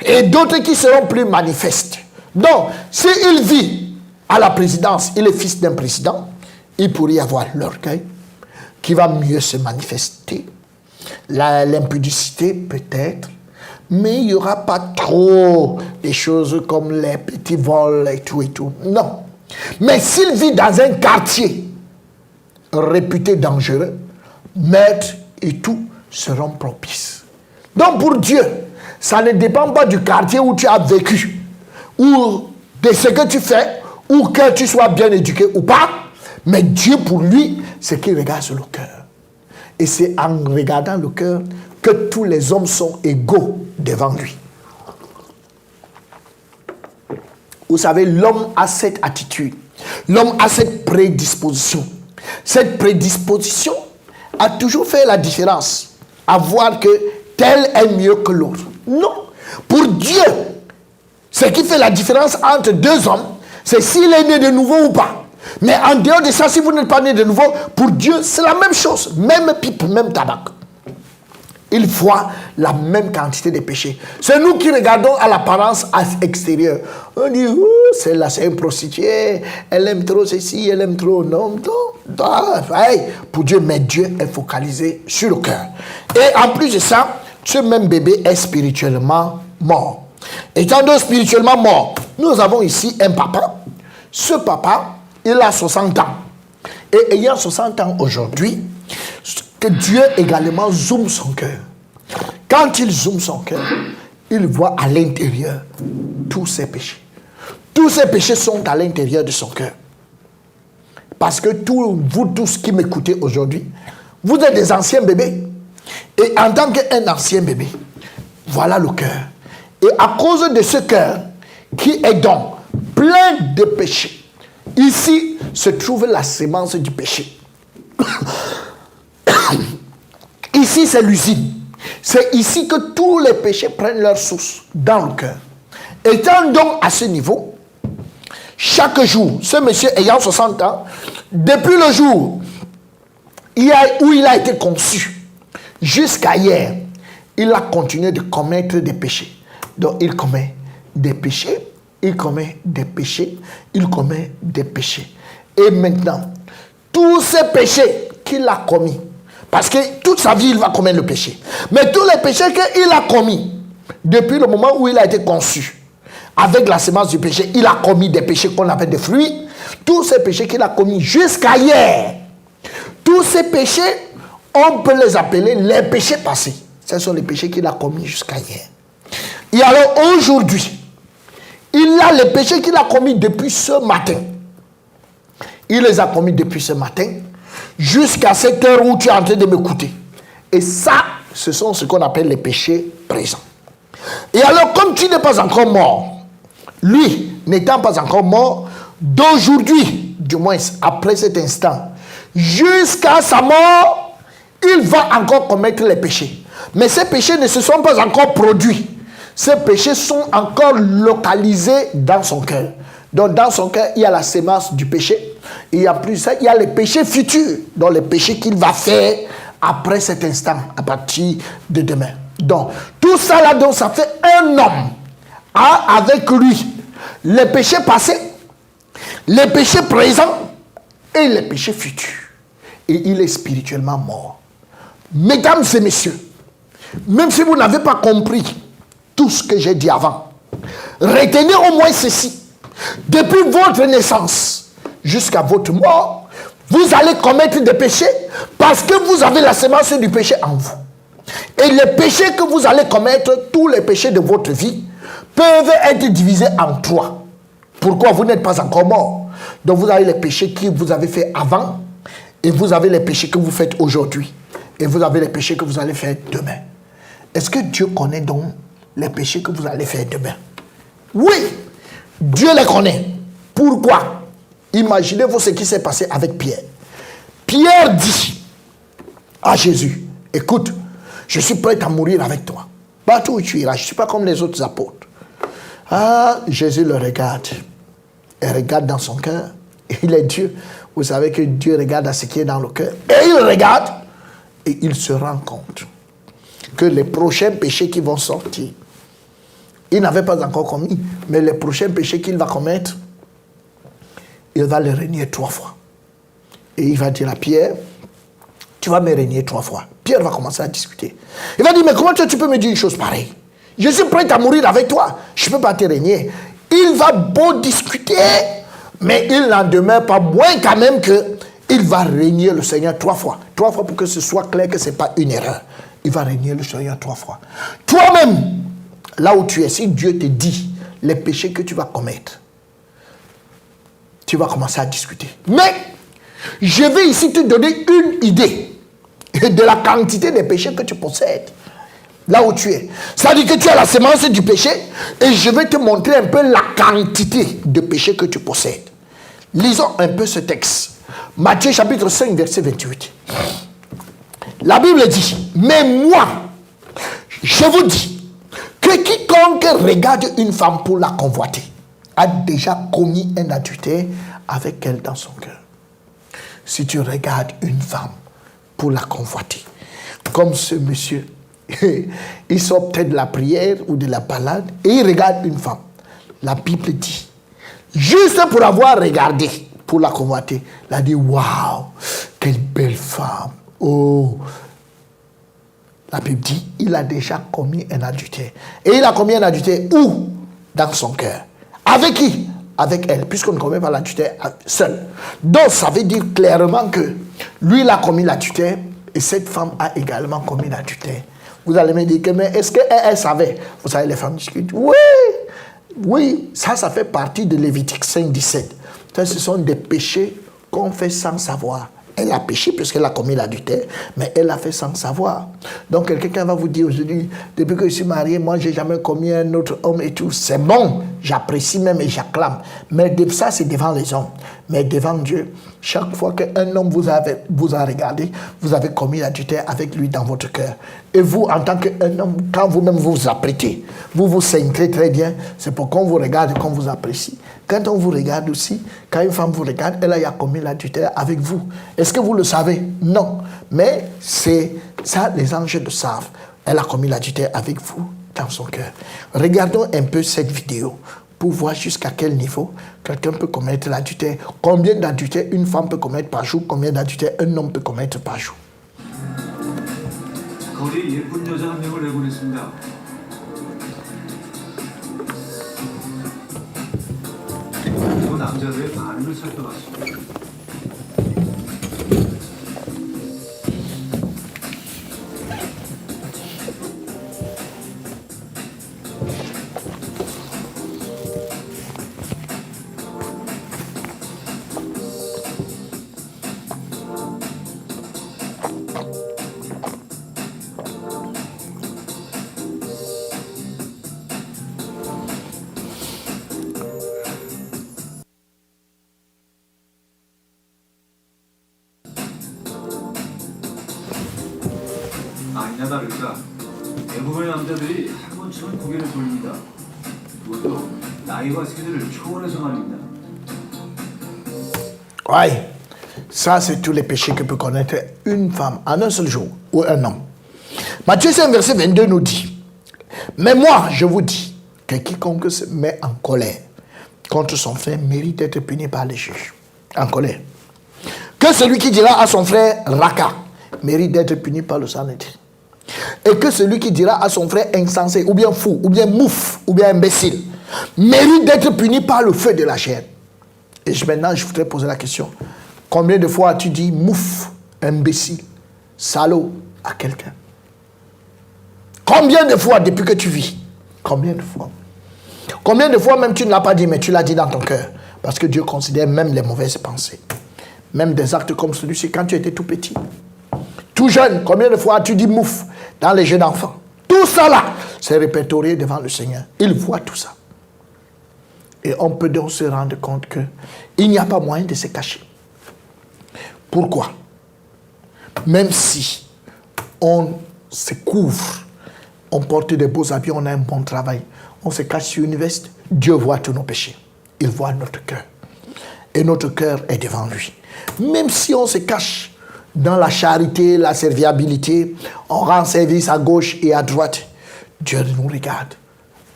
Et d'autres qui seront plus manifestes. Donc, s'il vit à la présidence, il est fils d'un président, il pourrait y avoir l'orgueil qui va mieux se manifester, l'impudicité peut-être, mais il n'y aura pas trop des choses comme les petits vols et tout et tout. Non. Mais s'il vit dans un quartier réputé dangereux, meurtre et tout seront propices. Donc pour Dieu, ça ne dépend pas du quartier où tu as vécu, ou de ce que tu fais, ou que tu sois bien éduqué ou pas, mais Dieu pour lui, c'est qu'il regarde sur le cœur. Et c'est en regardant le cœur que tous les hommes sont égaux devant lui. Vous savez, l'homme a cette attitude, l'homme a cette prédisposition. Cette prédisposition a toujours fait la différence, à voir que tel est mieux que l'autre. Non, pour Dieu, ce qui fait la différence entre deux hommes, c'est s'il est né de nouveau ou pas. Mais en dehors de ça, si vous n'êtes pas né de nouveau, pour Dieu, c'est la même chose. Même pipe, même tabac. Il voit la même quantité de péchés. C'est nous qui regardons à l'apparence extérieure. On dit, celle-là, c'est une prostituée. Elle aime trop ceci, elle aime trop. Non, pour Dieu, mais Dieu est focalisé sur le cœur. Et en plus de ça, ce même bébé est spirituellement mort. Étant donc spirituellement mort, nous avons ici un papa. Ce papa, il a 60 ans. Et ayant 60 ans aujourd'hui, que Dieu également zoome son cœur. Quand il zoome son cœur, il voit à l'intérieur tous ses péchés. Tous ces péchés sont à l'intérieur de son cœur. Parce que vous tous qui m'écoutez aujourd'hui, vous êtes des anciens bébés. Et en tant qu'un ancien bébé, voilà le cœur. Et à cause de ce cœur, qui est donc plein de péchés, ici se trouve la sémence du péché. Ici, c'est l'usine. C'est ici que tous les péchés prennent leur source, dans le cœur. Étant donc à ce niveau, chaque jour, ce monsieur ayant 60 ans, depuis le jour où il a été conçu, jusqu'à hier, il a continué de commettre des péchés. Donc, il commet des péchés, il commet des péchés, il commet des péchés. Et maintenant, tous ces péchés qu'il a commis, Parce que toute sa vie, il va commettre le péché. Mais tous les péchés qu'il a commis, depuis le moment où il a été conçu, avec la semence du péché, il a commis des péchés qu'on appelle des fruits. Tous ces péchés qu'il a commis jusqu'à hier, tous ces péchés, on peut les appeler les péchés passés. Ce sont les péchés qu'il a commis jusqu'à hier. Et alors aujourd'hui, il a les péchés qu'il a commis depuis ce matin. Il les a commis depuis ce matin, jusqu'à cette heure où tu es en train de m'écouter. Et ça, ce sont ce qu'on appelle les péchés présents. Et alors, comme tu n'es pas encore mort, lui n'étant pas encore mort, d'aujourd'hui, du moins après cet instant, jusqu'à sa mort, il va encore commettre les péchés. Mais ces péchés ne se sont pas encore produits. Ces péchés sont encore localisés dans son cœur. Donc dans son cœur, il y a la sémence du péché. Et en plus de ça, il y a les péchés futurs. Donc les péchés qu'il va faire après cet instant, à partir de demain. Donc tout ça là, donc ça fait un homme avec lui. Les péchés passés, les péchés présents et les péchés futurs. Et il est spirituellement mort. Mesdames et messieurs, même si vous n'avez pas compris tout ce que j'ai dit avant, retenez au moins ceci. Depuis votre naissance jusqu'à votre mort, vous allez commettre des péchés parce que vous avez la sémence du péché en vous. Et les péchés que vous allez commettre, tous les péchés de votre vie, peuvent être divisés en trois. Pourquoi? Vous n'êtes pas encore mort. Donc vous avez les péchés que vous avez fait avant, et vous avez les péchés que vous faites aujourd'hui, et vous avez les péchés que vous allez faire demain. Est-ce que Dieu connaît donc les péchés que vous allez faire demain? Oui, Dieu les connaît. Pourquoi? Imaginez-vous ce qui s'est passé avec Pierre. Pierre dit à Jésus, écoute, je suis prêt à mourir avec toi. Partout où tu iras, je ne suis pas comme les autres apôtres. Ah, Jésus le regarde. Il regarde dans son cœur. Il est Dieu. Vous savez que Dieu regarde à ce qui est dans le cœur. Et il regarde. Et il se rend compte que les prochains péchés qui vont sortir, il n'avait pas encore commis, mais les prochains péchés qu'il va commettre, il va les renier 3 fois. Et il va dire à Pierre, tu vas me renier 3 fois. Pierre va commencer à discuter. Il va dire, mais comment tu peux me dire une chose pareille? Je suis prêt à mourir avec toi. Je ne peux pas te renier. Il va beau discuter, mais il n'en demeure pas moins quand même qu'il va renier le Seigneur 3 fois. 3 fois pour que ce soit clair que ce n'est pas une erreur. Il va renier le Seigneur 3 fois. Toi-même, là où tu es, si Dieu te dit les péchés que tu vas commettre, tu vas commencer à discuter. Mais je vais ici te donner une idée de la quantité des péchés que tu possèdes. Là où tu es. Ça veut dire que tu as la sémence du péché et je vais te montrer un peu la quantité de péchés que tu possèdes. Lisons un peu ce texte. Matthieu chapitre 5 verset 28. La Bible dit, mais moi, je vous dis que quiconque regarde une femme pour la convoiter a déjà commis un adultère avec elle dans son cœur. Si tu regardes une femme pour la convoiter, comme ce monsieur, il sort peut-être de la prière ou de la balade et il regarde une femme. La Bible dit, juste pour avoir regardé, pour la convoiter, il a dit, waouh, quelle belle femme. Oh, la Bible dit, il a déjà commis un adultère. Et il a commis un adultère où? Dans son cœur. Avec qui? Avec elle, puisqu'on ne commet pas l'adultère seul. Donc, ça veut dire clairement que lui, il a commis l'adultère et cette femme a également commis l'adultère. Vous allez me dire que, mais est-ce qu'elle savait? Vous savez, les femmes discutent. Oui, oui, ça fait partie de Lévitique 5, 17. Ça, ce sont des péchés qu'on fait sans savoir. Elle a péché puisqu'elle a commis l'adultère, mais elle l'a fait sans savoir. Donc quelqu'un va vous dire aujourd'hui, depuis que je suis marié, moi je n'ai jamais commis un autre homme et tout. C'est bon, j'apprécie même et j'acclame. Mais ça c'est devant les hommes. Mais devant Dieu, chaque fois qu'un homme vous a regardé, vous avez commis l'adultère avec lui dans votre cœur. Et vous, en tant qu'un homme, quand vous-même vous apprêtez, vous vous centrez très bien, c'est pour qu'on vous regarde et qu'on vous apprécie. Quand on vous regarde aussi, quand une femme vous regarde, elle a commis l'adultère avec vous. Est-ce que vous le savez? Non. Mais c'est ça, les anges le savent. Elle a commis l'adultère avec vous dans son cœur. Regardons un peu cette vidéo pour voir jusqu'à quel niveau quelqu'un peut commettre l'adultère. Combien d'adultères une femme peut commettre par jour? Combien d'adultères un homme peut commettre par jour? 거리에 예쁜 여자 한 명을 내보냈습니다. 그 남자들의 반응을 살펴봤습니다. 아니나 다를까 대부분의 남자들이 한 번쯤은 고개를 돌립니다. 그것도 나이와 세대를 초월해서 말입니다. Ouais, ça c'est tous les péchés que peut connaître une femme en un seul jour ou un homme. Matthieu 5 verset 22 nous dit, mais moi je vous dis que quiconque se met en colère contre son frère mérite d'être puni par les juges. En colère. Que celui qui dira à son frère Raka mérite d'être puni par le Sanhédrin. Et que celui qui dira à son frère insensé, ou bien fou, ou bien mouf, ou bien imbécile, mérite d'être puni par le feu de la chair. Et maintenant, je voudrais poser la question. Combien de fois as-tu dit mouf, imbécile, salaud à quelqu'un? Combien de fois depuis que tu vis? Combien de fois? Combien de fois même tu ne l'as pas dit, mais tu l'as dit dans ton cœur? Parce que Dieu considère même les mauvaises pensées. Même des actes comme celui-ci quand tu étais tout petit. Tout jeune, combien de fois as-tu dit mouf dans les jeux d'enfants? Tout ça là, c'est répertorié devant le Seigneur. Il voit tout ça. Et on peut donc se rendre compte qu'il n'y a pas moyen de se cacher. Pourquoi? Même si on se couvre, on porte des beaux habits, on a un bon travail, on se cache sur une veste, Dieu voit tous nos péchés. Il voit notre cœur. Et notre cœur est devant lui. Même si on se cache dans la charité, la serviabilité, on rend service à gauche et à droite, Dieu nous regarde.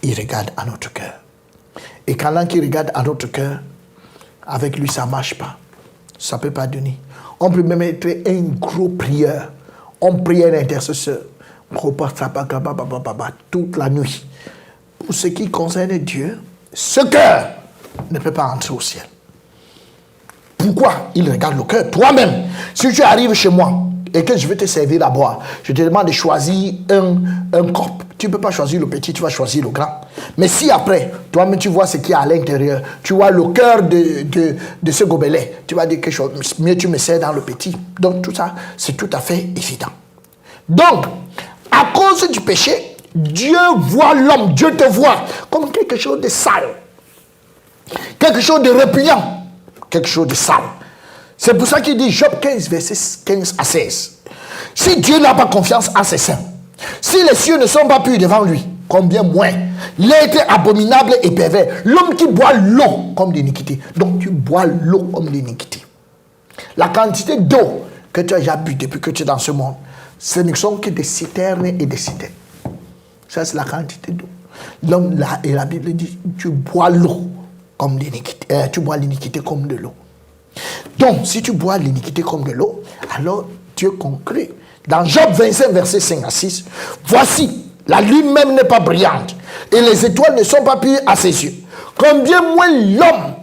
Il regarde à notre cœur. Et quand il regarde à notre cœur, avec lui, ça ne marche pas. Ça ne peut pas donner. On peut même être un gros prieur. On prie un intercesseur. Toute la nuit. Pour ce qui concerne Dieu, ce cœur ne peut pas entrer au ciel. Pourquoi? Il regarde le cœur. Toi-même, si tu arrives chez moi et que je vais te servir à boire, je te demande de choisir un corps. Tu ne peux pas choisir le petit, tu vas choisir le grand. Mais si après, toi-même tu vois ce qu'il y a à l'intérieur, tu vois le cœur de ce gobelet, tu vas dire quelque chose, mieux tu me sers dans le petit. Donc tout ça, c'est tout à fait évident. Donc, à cause du péché, Dieu voit l'homme, Dieu te voit comme quelque chose de sale, quelque chose de répugnant. Quelque chose de sale. C'est pour ça qu'il dit Job 15, verset 15 à 16. Si Dieu n'a pas confiance en ses saints, si les cieux ne sont pas purs devant lui, combien moins l'être abominable et pervers, l'homme qui boit l'eau comme l'iniquité. Donc tu bois l'eau comme l'iniquité. La quantité d'eau que tu as déjà bu depuis que tu es dans ce monde, ce ne sont que des citernes et des citernes. Ça c'est la quantité d'eau. L'homme là, et la Bible dit tu bois l'eau. Comme l'iniquité, tu bois l'iniquité comme de l'eau. Donc, si tu bois l'iniquité comme de l'eau, alors Dieu conclut. Dans Job 25, verset 5 à 6, voici, la lune même n'est pas brillante, et les étoiles ne sont pas pures à ses yeux. Combien moins l'homme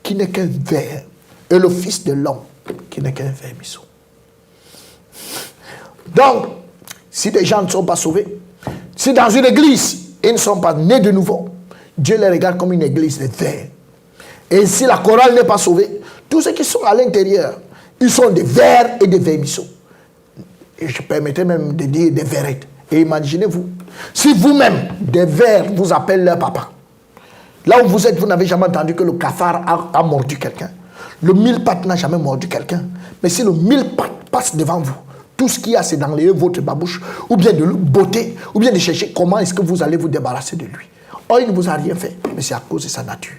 qui n'est qu'un ver, et le fils de l'homme qui n'est qu'un vermisseau. Donc, si des gens ne sont pas sauvés, si dans une église, ils ne sont pas nés de nouveau, Dieu les regarde comme une église de vers. Et si la chorale n'est pas sauvée, tous ceux qui sont à l'intérieur, ils sont des vers et des vermisseaux. Et je permettais même de dire des verrettes. Et imaginez-vous, si vous-même, des vers vous appellent leur papa. Là où vous êtes, vous n'avez jamais entendu que le cafard a mordu quelqu'un. Le mille-pattes n'a jamais mordu quelqu'un. Mais si le mille-pattes passe devant vous, tout ce qu'il y a, c'est dans les votre babouche, ou bien de le botter, ou bien de chercher comment est-ce que vous allez vous débarrasser de lui. Oh, il ne vous a rien fait, mais c'est à cause de sa nature.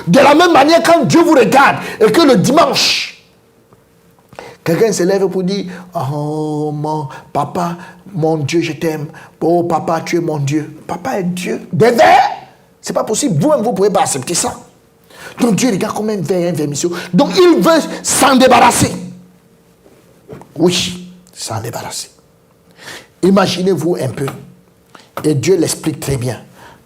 De la même manière, quand Dieu vous regarde et que le dimanche, quelqu'un se lève pour dire oh mon papa, mon Dieu, je t'aime. Oh papa, tu es mon Dieu. Papa est Dieu. Des vers, c'est pas possible. Vous-même, vous ne pouvez pas accepter ça. Donc Dieu regarde comme un ver, un vermisseau. Donc il veut s'en débarrasser. Oui, s'en débarrasser. Imaginez-vous un peu. Et Dieu l'explique très bien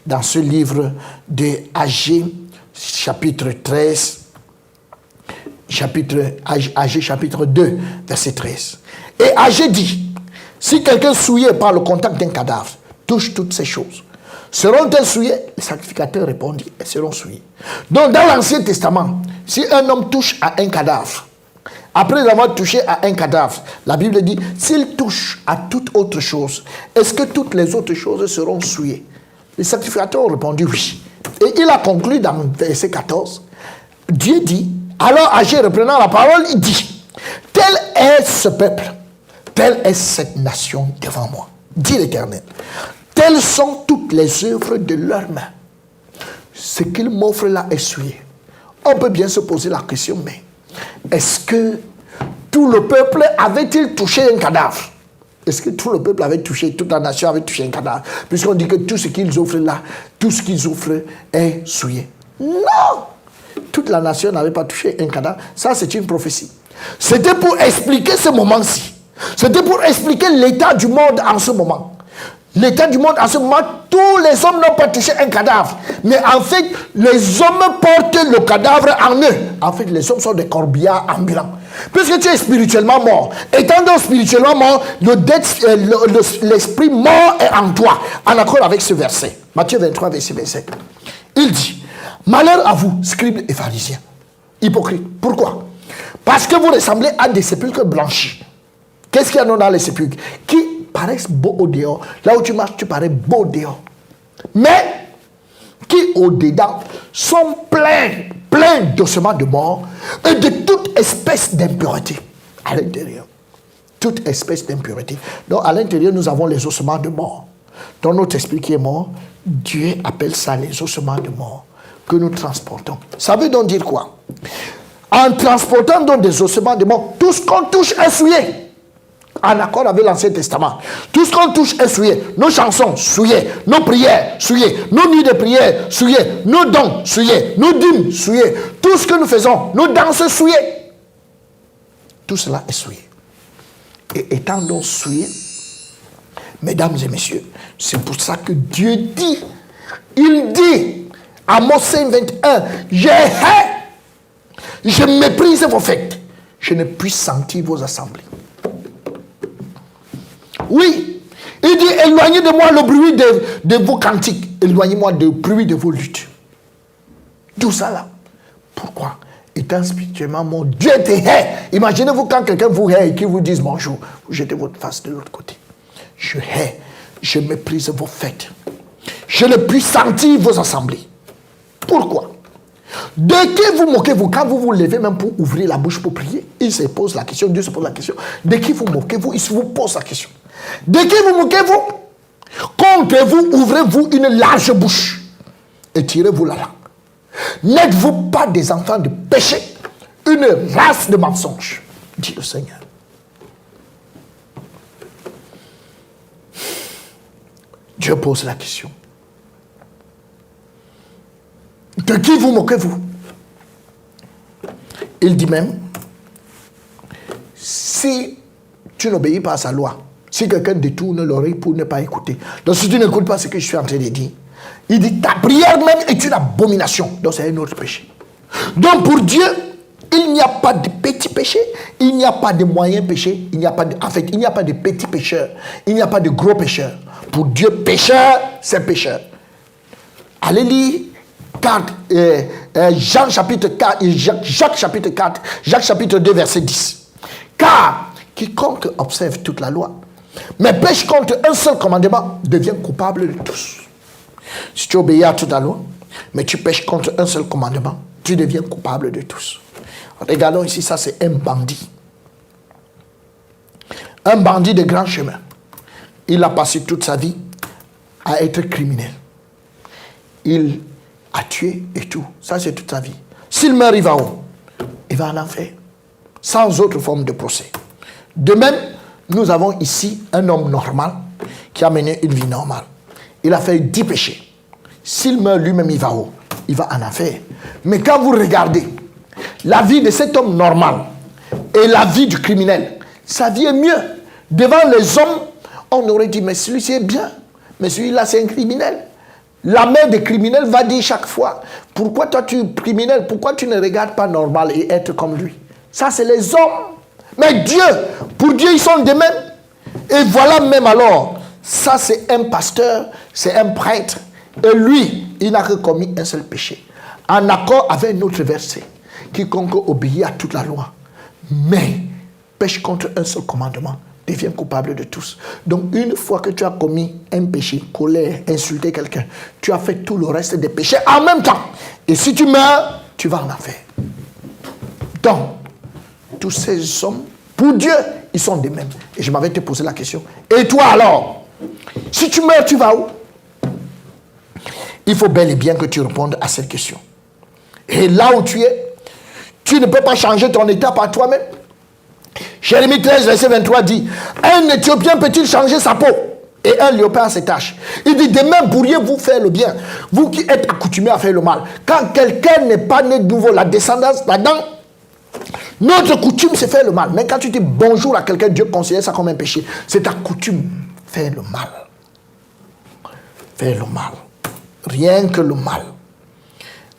dans ce livre de Agé, chapitre 13, Agé chapitre 2, verset 13. Et Agé dit, si quelqu'un souillé par le contact d'un cadavre touche toutes ces choses, seront-elles souillées? Le sacrificateur répondit, elles seront souillées. Donc dans l'Ancien Testament, si un homme touche à un cadavre, après avoir touché à un cadavre, la Bible dit, s'il touche à toute autre chose, est-ce que toutes les autres choses seront souillées? Le sacrificateur a répondu oui. Et il a conclu dans verset 14, Dieu dit, alors Agé reprenant la parole, il dit, tel est ce peuple, telle est cette nation devant moi, dit l'Éternel. Telles sont toutes les œuvres de leurs mains. Ce qu'il m'offre là est souillé. On peut bien se poser la question, mais est-ce que tout le peuple avait-il touché un cadavre? Est-ce que tout le peuple avait touché, toute la nation avait touché un cadavre? Puisqu'on dit que tout ce qu'ils offrent là, tout ce qu'ils offrent est souillé. Non! Toute la nation n'avait pas touché un cadavre. Ça, c'est une prophétie. C'était pour expliquer ce moment-ci. C'était pour expliquer l'état du monde en ce moment. L'état du monde en ce moment, tous les hommes n'ont pas touché un cadavre. Mais en fait, les hommes portent le cadavre en eux. En fait, les hommes sont des corbillards ambulants. Puisque tu es spirituellement mort. Étant donc spirituellement mort, l'esprit mort est en toi. En accord avec ce verset. Matthieu 23, verset 27. Il dit, malheur à vous, scribes et pharisiens, hypocrites. Pourquoi? Parce que vous ressemblez à des sépulcres blanchis. Qu'est-ce qu'il y a dans les sépulcres? Qui paraissent beaux au dehors. Là où tu marches, tu parais beau au dehors. Mais qui au-dedans sont pleins d'ossements de mort et de toute espèce d'impureté à l'intérieur. Toute espèce d'impureté. Donc à l'intérieur, nous avons les ossements de mort. Dans notre esprit qui est mort, Dieu appelle ça les ossements de mort que nous transportons. Ça veut donc dire quoi? En transportant donc des ossements de mort, tout ce qu'on touche est souillé. En accord avec l'Ancien Testament. Tout ce qu'on touche est souillé. Nos chansons, souillées. Nos prières, souillées. Nos nuits de prière, souillées. Nos dons, souillés. Nos dîmes, souillées. Tout ce que nous faisons, nos danses, souillées. Tout cela est souillé. Et étant donc souillé, mesdames et messieurs, c'est pour ça que Dieu dit, il dit, Amos 5, 21, je hais, je méprise vos fêtes, je ne puis sentir vos assemblées. Oui, il dit, éloignez de moi le bruit de vos cantiques, éloignez-moi du bruit de vos luttes. Tout ça là. Pourquoi? Étant spirituellement mort, Dieu te hait. Imaginez-vous quand quelqu'un vous hait et qu'il vous dise bonjour, vous jetez votre face de l'autre côté. Je hais, je méprise vos fêtes. Je ne puis sentir vos assemblées. Pourquoi? De qui vous moquez-vous? Quand vous vous levez même pour ouvrir la bouche pour prier, il se pose la question, Dieu se pose la question. De qui vous moquez-vous? Il se vous pose la question. De qui vous moquez-vous? Comptez-vous, ouvrez-vous une large bouche et tirez-vous la langue. N'êtes-vous pas des enfants de péché, une race de mensonges, dit le Seigneur. Dieu pose la question. De qui vous moquez-vous? Il dit même, si tu n'obéis pas à sa loi, si quelqu'un détourne l'oreille pour ne pas écouter, donc si tu n'écoutes pas ce que je suis en train de dire, il dit ta prière même est une abomination, donc c'est un autre péché. Donc pour Dieu, il n'y a pas de petit péché, il n'y a pas de moyen péché, il n'y a pas de, en fait, il n'y a pas de petit pécheur, il n'y a pas de gros pécheur. Pour Dieu, pécheur, c'est pécheur. Allez lire Jacques chapitre 4, Jacques chapitre 2, verset 10. Car quiconque observe toute la loi, mais pêche contre un seul commandement, devient coupable de tous. Si tu obéis à toute la loi, mais tu pêches contre un seul commandement, tu deviens coupable de tous. Regardons ici, ça c'est un bandit. Un bandit de grand chemin. Il a passé toute sa vie à être criminel. Il a tué et tout. Ça c'est toute sa vie. S'il meurt, il va où? Il va en enfer. Sans autre forme de procès. De même, nous avons ici un homme normal qui a mené une vie normale. Il a fait 10 péchés. S'il meurt lui-même, il va où? Il va en enfer. Mais quand vous regardez la vie de cet homme normal et la vie du criminel, sa vie est mieux. Devant les hommes, on aurait dit, mais celui-ci est bien, mais celui-là c'est un criminel. La mère des criminels va dire chaque fois, pourquoi toi tu es criminel, pourquoi tu ne regardes pas normal et être comme lui? Ça c'est les hommes. Mais Dieu, pour Dieu ils sont des mêmes. Et voilà même alors, ça c'est un pasteur, c'est un prêtre. Et lui, il n'a que commis un seul péché. En accord avec un autre verset. Quiconque obéit à toute la loi, mais pêche contre un seul commandement, devient coupable de tous. Donc une fois que tu as commis un péché, colère, insulter quelqu'un, tu as fait tout le reste des péchés en même temps. Et si tu meurs, tu vas en enfer. Donc, tous ces hommes, pour Dieu, ils sont des mêmes. Et je m'avais te posé la question. Et toi alors, si tu meurs, tu vas où? Il faut bel et bien que tu répondes à cette question. Et là où tu es, tu ne peux pas changer ton état par toi-même. Jérémie 13, verset 23 dit, un Éthiopien peut-il changer sa peau et un léopard ses taches? Il dit, de même pourriez-vous faire le bien, vous qui êtes accoutumés à faire le mal. Quand quelqu'un n'est pas né de nouveau, la descendance là-dedans, notre coutume c'est faire le mal. Mais quand tu dis bonjour à quelqu'un, Dieu considère ça comme un péché. C'est ta coutume, faire le mal. Faire le mal. Rien que le mal.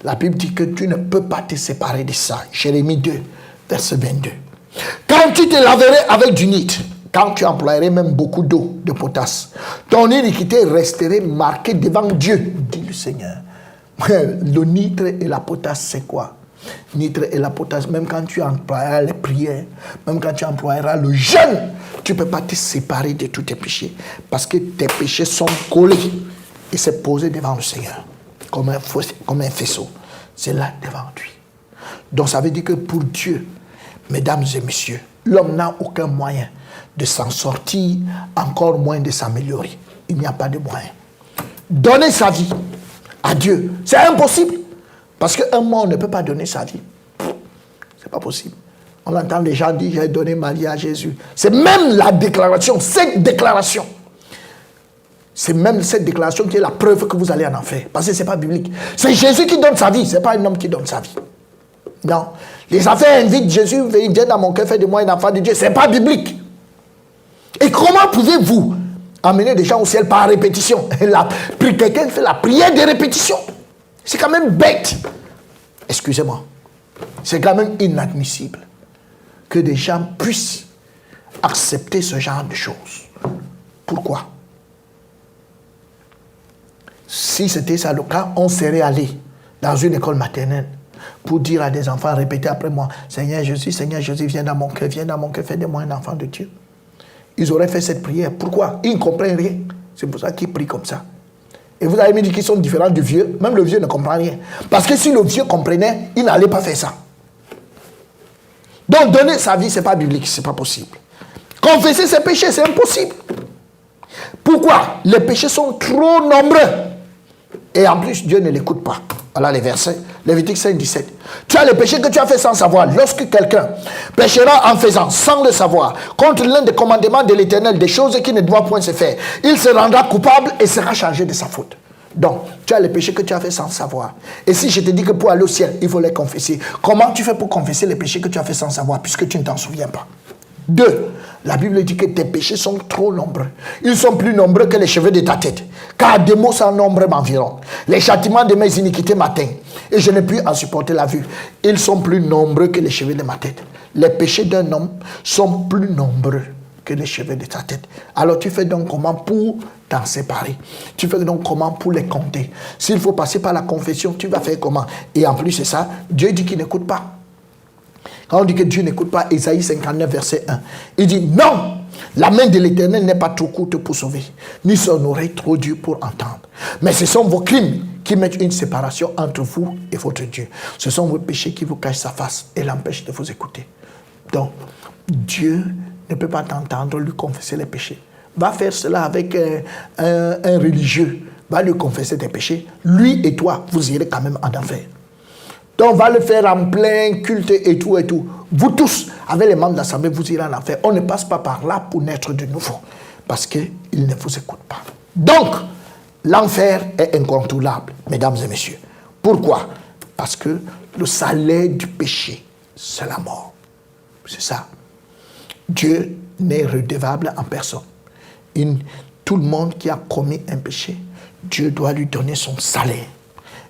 La Bible dit que tu ne peux pas te séparer de ça. Jérémie 2, verset 22. Quand tu te laverais avec du nitre, quand tu emploierais même beaucoup d'eau, de potasse, ton iniquité resterait marquée devant Dieu, dit le Seigneur. Le nitre et la potasse, c'est quoi? Nitre et la potasse, même quand tu emploieras les prières, même quand tu emploieras le jeûne, tu ne peux pas te séparer de tous tes péchés. Parce que tes péchés sont collés et c'est posé devant le Seigneur. Comme un faisceau. C'est là devant lui. Donc ça veut dire que pour Dieu, mesdames et messieurs, l'homme n'a aucun moyen de s'en sortir, encore moins de s'améliorer. Il n'y a pas de moyen. Donner sa vie à Dieu, c'est impossible. Parce qu'un mort ne peut pas donner sa vie. C'est pas possible. On entend les gens dire, j'ai donné ma vie à Jésus. C'est même la déclaration, cette déclaration. C'est même cette déclaration qui est la preuve que vous allez en enfer. Parce que ce n'est pas biblique. C'est Jésus qui donne sa vie. Ce n'est pas un homme qui donne sa vie. Non. Les affaires invitent Jésus, viens dans mon cœur, fais de moi un enfant de Dieu. Ce n'est pas biblique. Et comment pouvez-vous amener des gens au ciel par répétition? Quelqu'un fait la prière de répétition. C'est quand même bête. Excusez-moi. C'est quand même inadmissible que des gens puissent accepter ce genre de choses. Pourquoi? Si c'était ça le cas, on serait allé dans une école maternelle pour dire à des enfants, répétez après moi, Seigneur Jésus, viens dans mon cœur, fais de moi un enfant de Dieu. Ils auraient fait cette prière. Pourquoi? Ils ne comprennent rien. C'est pour ça qu'ils prient comme ça. Et vous allez me dire qu'ils sont différents du vieux. Même le vieux ne comprend rien. Parce que si le vieux comprenait, il n'allait pas faire ça. Donc donner sa vie, ce n'est pas biblique, ce n'est pas possible. Confesser ses péchés, c'est impossible. Pourquoi? Les péchés sont trop nombreux. Et en plus, Dieu ne l'écoute pas. Voilà les versets. Lévitique 5, 17. Tu as les péchés que tu as fait sans savoir. Lorsque quelqu'un péchera en faisant, sans le savoir, contre l'un des commandements de l'Éternel, des choses qui ne doivent point se faire, il se rendra coupable et sera chargé de sa faute. Donc, tu as les péchés que tu as fait sans savoir. Et si je te dis que pour aller au ciel, il faut les confesser, comment tu fais pour confesser les péchés que tu as fait sans savoir, puisque tu ne t'en souviens pas? 2. La Bible dit que tes péchés sont trop nombreux. Ils sont plus nombreux que les cheveux de ta tête. Car des mots sans nombre m'environ. Les châtiments de mes iniquités m'atteignent. Et je n'ai plus à supporter la vue. Ils sont plus nombreux que les cheveux de ma tête. Les péchés d'un homme sont plus nombreux que les cheveux de ta tête. Alors tu fais donc comment pour t'en séparer? Tu fais donc comment pour les compter? S'il faut passer par la confession, tu vas faire comment? Et en plus c'est ça, Dieu dit qu'il n'écoute pas. Quand on dit que Dieu n'écoute pas, Ésaïe 59, verset 1, il dit non, la main de l'Éternel n'est pas trop courte pour sauver, ni son oreille trop dure pour entendre. Mais ce sont vos crimes qui mettent une séparation entre vous et votre Dieu. Ce sont vos péchés qui vous cachent sa face et l'empêchent de vous écouter. Donc, Dieu ne peut pas t'entendre lui confesser les péchés. Va faire cela avec un religieux, va lui confesser tes péchés. Lui et toi, vous irez quand même en enfer. Donc, on va le faire en plein culte et tout et tout. Vous tous, avec les membres de l'Assemblée, vous irez en enfer. On ne passe pas par là pour naître de nouveau. Parce qu'il ne vous écoute pas. Donc, l'enfer est incontournable, mesdames et messieurs. Pourquoi? Parce que le salaire du péché, c'est la mort. C'est ça. Dieu n'est redevable en personne. tout le monde qui a commis un péché, Dieu doit lui donner son salaire.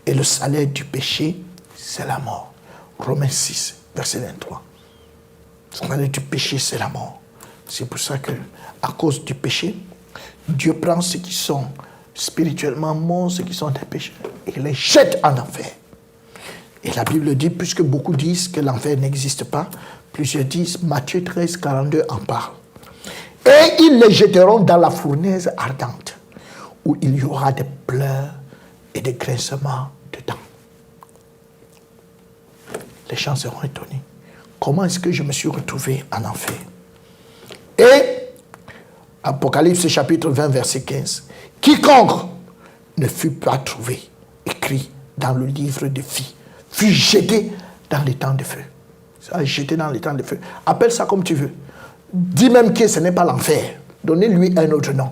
Et le salaire du péché, c'est la mort. Romains 6, verset 23. Le salaire du péché, c'est la mort. C'est pour ça que, à cause du péché, Dieu prend ceux qui sont spirituellement morts, ceux qui sont des pécheurs, et les jette en enfer. Et la Bible dit, puisque beaucoup disent que l'enfer n'existe pas, plusieurs disent, Matthieu 13, 42 en parle. Et ils les jetteront dans la fournaise ardente, où il y aura des pleurs et des grincements de dents. Les gens seront étonnés. Comment est-ce que je me suis retrouvé en enfer? Et, Apocalypse chapitre 20, verset 15, quiconque ne fut pas trouvé, écrit dans le livre de vie, fut jeté dans les temps de feu. Ça, jeté dans les temps de feu. Appelle ça comme tu veux. Dis même que ce n'est pas l'enfer. Donnez-lui un autre nom.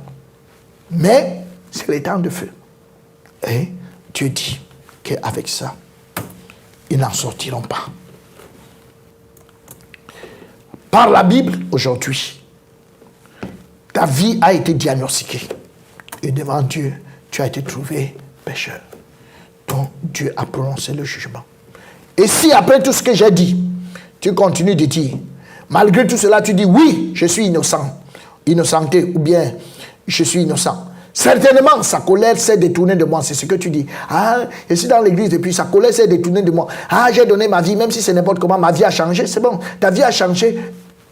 Mais c'est les temps de feu. Et Dieu dit qu'avec ça, ils n'en sortiront pas. Par la Bible, aujourd'hui, ta vie a été diagnostiquée. Et devant Dieu, tu as été trouvé pécheur. Donc, Dieu a prononcé le jugement. Et si après tout ce que j'ai dit, tu continues de dire, malgré tout cela, tu dis, oui, je suis innocent, innocenté, ou bien, je suis innocent. Certainement, sa colère s'est détournée de moi. C'est ce que tu dis. Ah, je suis dans l'église depuis, sa colère s'est détournée de moi. Ah, j'ai donné ma vie, même si c'est n'importe comment, ma vie a changé. C'est bon, ta vie a changé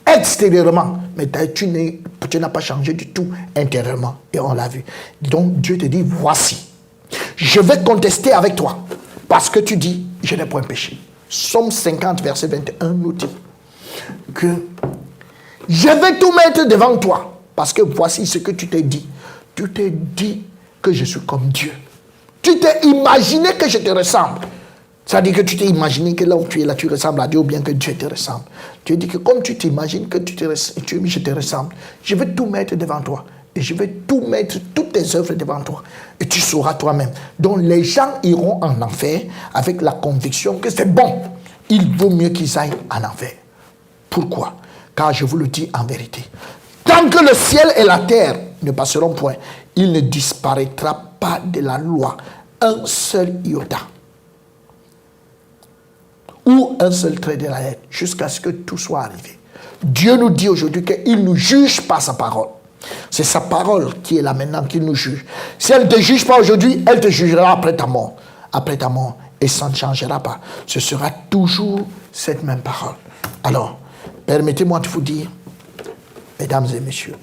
extérieurement. Mais tu n'as pas changé du tout intérieurement. Et on l'a vu. Donc, Dieu te dit, voici. Je vais contester avec toi. Parce que tu dis, je n'ai point péché. Psaume 50, verset 21 nous dit que je vais tout mettre devant toi. Parce que voici ce que tu t'es dit. Tu t'es dit que je suis comme Dieu. Tu t'es imaginé que je te ressemble. C'est-à-dire que tu t'es imaginé que là où tu es là, tu ressembles à Dieu ou bien que Dieu te ressemble. Tu dis que comme tu t'imagines que je te ressemble, je vais tout mettre devant toi. Et je vais tout mettre, toutes tes œuvres devant toi. Et tu sauras toi-même. Donc les gens iront en enfer avec la conviction que c'est bon. Il vaut mieux qu'ils aillent en enfer. Pourquoi? Car je vous le dis en vérité. Tant que le ciel et la terre ne passeront point, il ne disparaîtra pas de la loi un seul iota. Ou un seul trait de la lettre, jusqu'à ce que tout soit arrivé. Dieu nous dit aujourd'hui qu'il ne nous juge pas sa parole. C'est sa parole qui est là maintenant, qui nous juge. Si elle ne te juge pas aujourd'hui, elle te jugera après ta mort. Après ta mort. Et ça ne changera pas. Ce sera toujours cette même parole. Alors, permettez-moi de vous dire, mesdames et messieurs,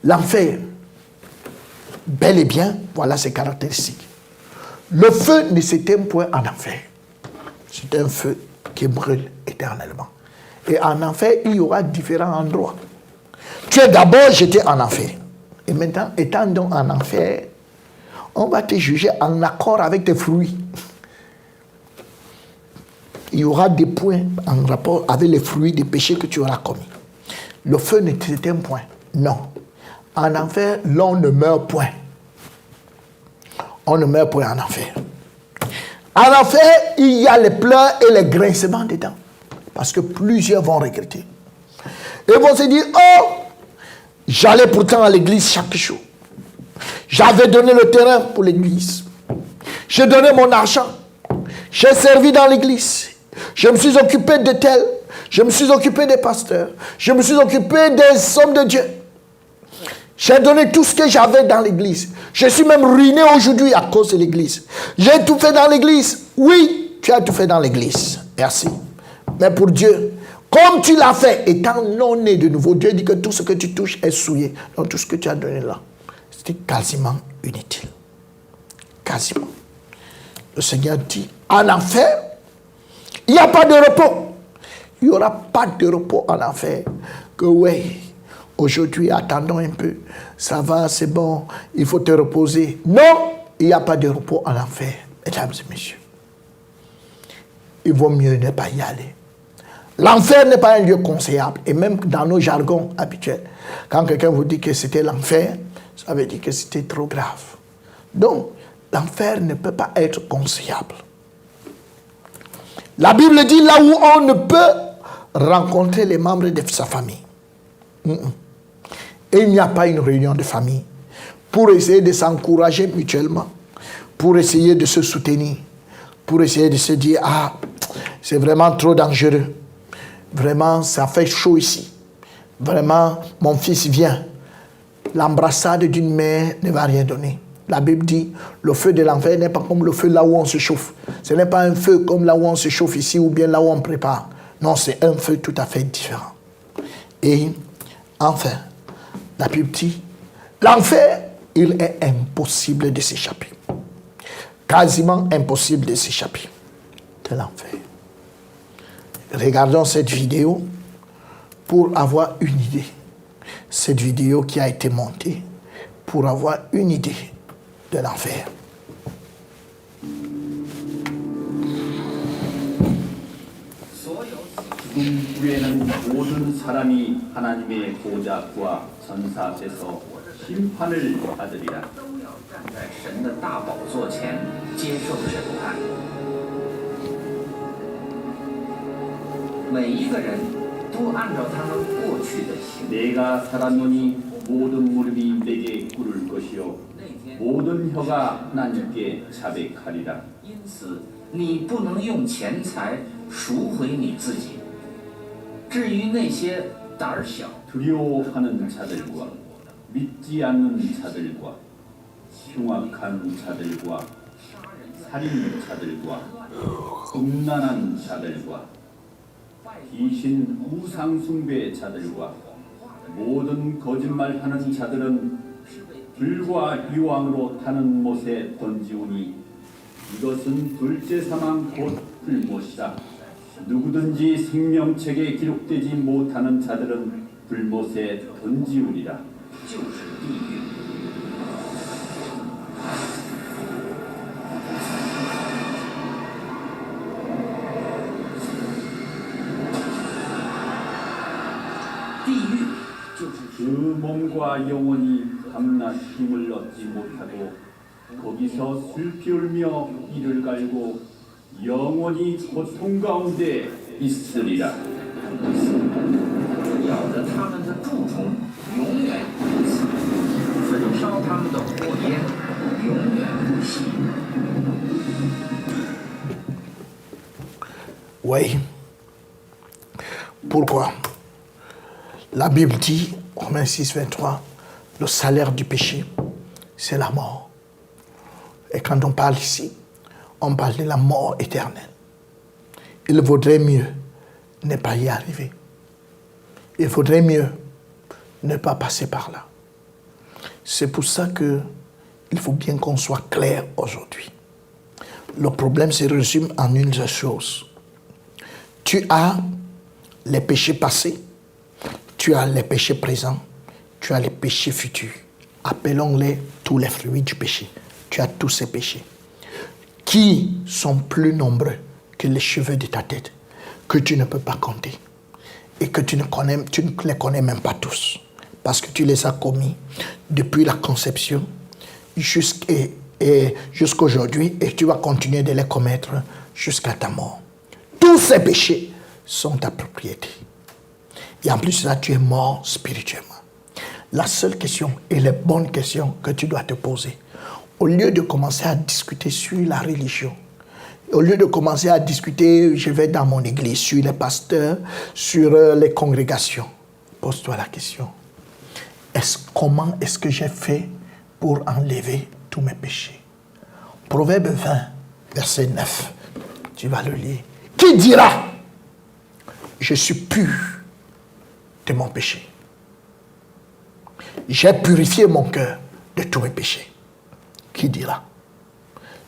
l'enfer, bel et bien, voilà ses caractéristiques. Le feu ne s'éteint point en enfer. C'est un feu qui brûle éternellement. Et en enfer, il y aura différents endroits. Tu es d'abord jeté en enfer. Et maintenant, étant donc en enfer, on va te juger en accord avec tes fruits. Il y aura des points en rapport avec les fruits des péchés que tu auras commis. Le feu ne s'éteint point. Non. En enfer, l'on ne meurt point. On ne meurt point en enfer. En enfer, il y a les pleurs et les grincements des dents. Parce que plusieurs vont regretter. Et vont se dire, oh, j'allais pourtant à l'église chaque jour. J'avais donné le terrain pour l'église. J'ai donné mon argent. J'ai servi dans l'église. Je me suis occupé de tel. Je me suis occupé des pasteurs. Je me suis occupé des hommes de Dieu. J'ai donné tout ce que j'avais dans l'église. Je suis même ruiné aujourd'hui à cause de l'église. J'ai tout fait dans l'église. Oui, tu as tout fait dans l'église. Merci. Mais pour Dieu, comme tu l'as fait, étant non né de nouveau, Dieu dit que tout ce que tu touches est souillé. Donc tout ce que tu as donné là, c'était quasiment inutile. Quasiment. Le Seigneur dit, en enfer, il n'y a pas de repos. Il n'y aura pas de repos en enfer. Que oui, aujourd'hui, attendons un peu. Ça va, c'est bon, il faut te reposer. Non, il n'y a pas de repos en enfer, mesdames et messieurs. Il vaut mieux ne pas y aller. L'enfer n'est pas un lieu conseillable. Et même dans nos jargons habituels, quand quelqu'un vous dit que c'était l'enfer, ça veut dire que c'était trop grave. Donc, l'enfer ne peut pas être conseillable. La Bible dit là où on ne peut rencontrer les membres de sa famille. et il n'y a pas une réunion de famille pour essayer de s'encourager mutuellement, pour essayer de se soutenir, pour essayer de se dire, ah, c'est vraiment trop dangereux. Vraiment, ça fait chaud ici. Vraiment, mon fils vient. L'embrassade d'une mère ne va rien donner. La Bible dit, le feu de l'enfer n'est pas comme le feu là où on se chauffe. Ce n'est pas un feu comme là où on se chauffe ici ou bien là où on prépare. Non, c'est un feu tout à fait différent. Et enfin, la Bible dit, l'enfer, il est impossible de s'échapper. Quasiment impossible de s'échapper de l'enfer. Regardons cette vidéo pour avoir une idée. Cette vidéo qui a été montée pour avoir une idée de l'enfer. 죽음 후에는 모든 사람이 하나님의 보좌 앞과 전사 앞에서 심판을 받으리라. 在神的大宝座前接受审判。每一个人都按照他们过去的行为。 내가 살았노니 모든 무릎이 내게 꿇을 것이요 모든 혀가 하나님께 자백하리라. 因此，你不能用钱财赎回你自己。至于那些胆儿小、 두려워하는 자들과 믿지 않는 자들과 흉악한 자들과 살인자들과 음란한 자들과 귀신 우상숭배 자들과 모든 거짓말하는 자들은 불과 유황으로 타는 못에 던지우니 이것은 둘째 사망 곧 불못이라. 누구든지 생명책에 기록되지 못하는 자들은 불못에 던지우리라. 就是地狱。地狱就是 그 몸과 영혼이 밤낮 힘을 얻지 못하고 거기서 슬피 울며 이를 갈고 영원히 고통 가운데 있으리라. 咬着他们的蛀虫，永远不死；焚烧他们的火焰，永远不息。 Oui. Pourquoi? La Bible dit, Romains 6, 23, le salaire du péché, c'est la mort. Et quand on parle ici, on parle de la mort éternelle. Il vaudrait mieux ne pas y arriver. Il vaudrait mieux ne pas passer par là. C'est pour ça qu'il faut bien qu'on soit clair aujourd'hui. Le problème se résume en une seule chose. Tu as les péchés passés, tu as les péchés présents, tu as les péchés futurs. Appelons-les tous les fruits du péché. Tu as tous ces péchés qui sont plus nombreux que les cheveux de ta tête, que tu ne peux pas compter et que tu ne les connais même pas tous parce que tu les as commis depuis la conception jusqu'aujourd'hui et tu vas continuer de les commettre jusqu'à ta mort. Tous ces péchés sont ta propriété. Et en plus de ça, tu es mort spirituellement. La seule question et les bonnes questions que tu dois te poser, au lieu de commencer à discuter sur la religion, au lieu de commencer à discuter, je vais dans mon église, sur les pasteurs, sur les congrégations, pose-toi la question. Comment est-ce que j'ai fait pour enlever tous mes péchés? Proverbe 20, verset 9, tu vas le lire. Qui dira, je suis pur de mon péché? J'ai purifié mon cœur de tous mes péchés. Qui dira?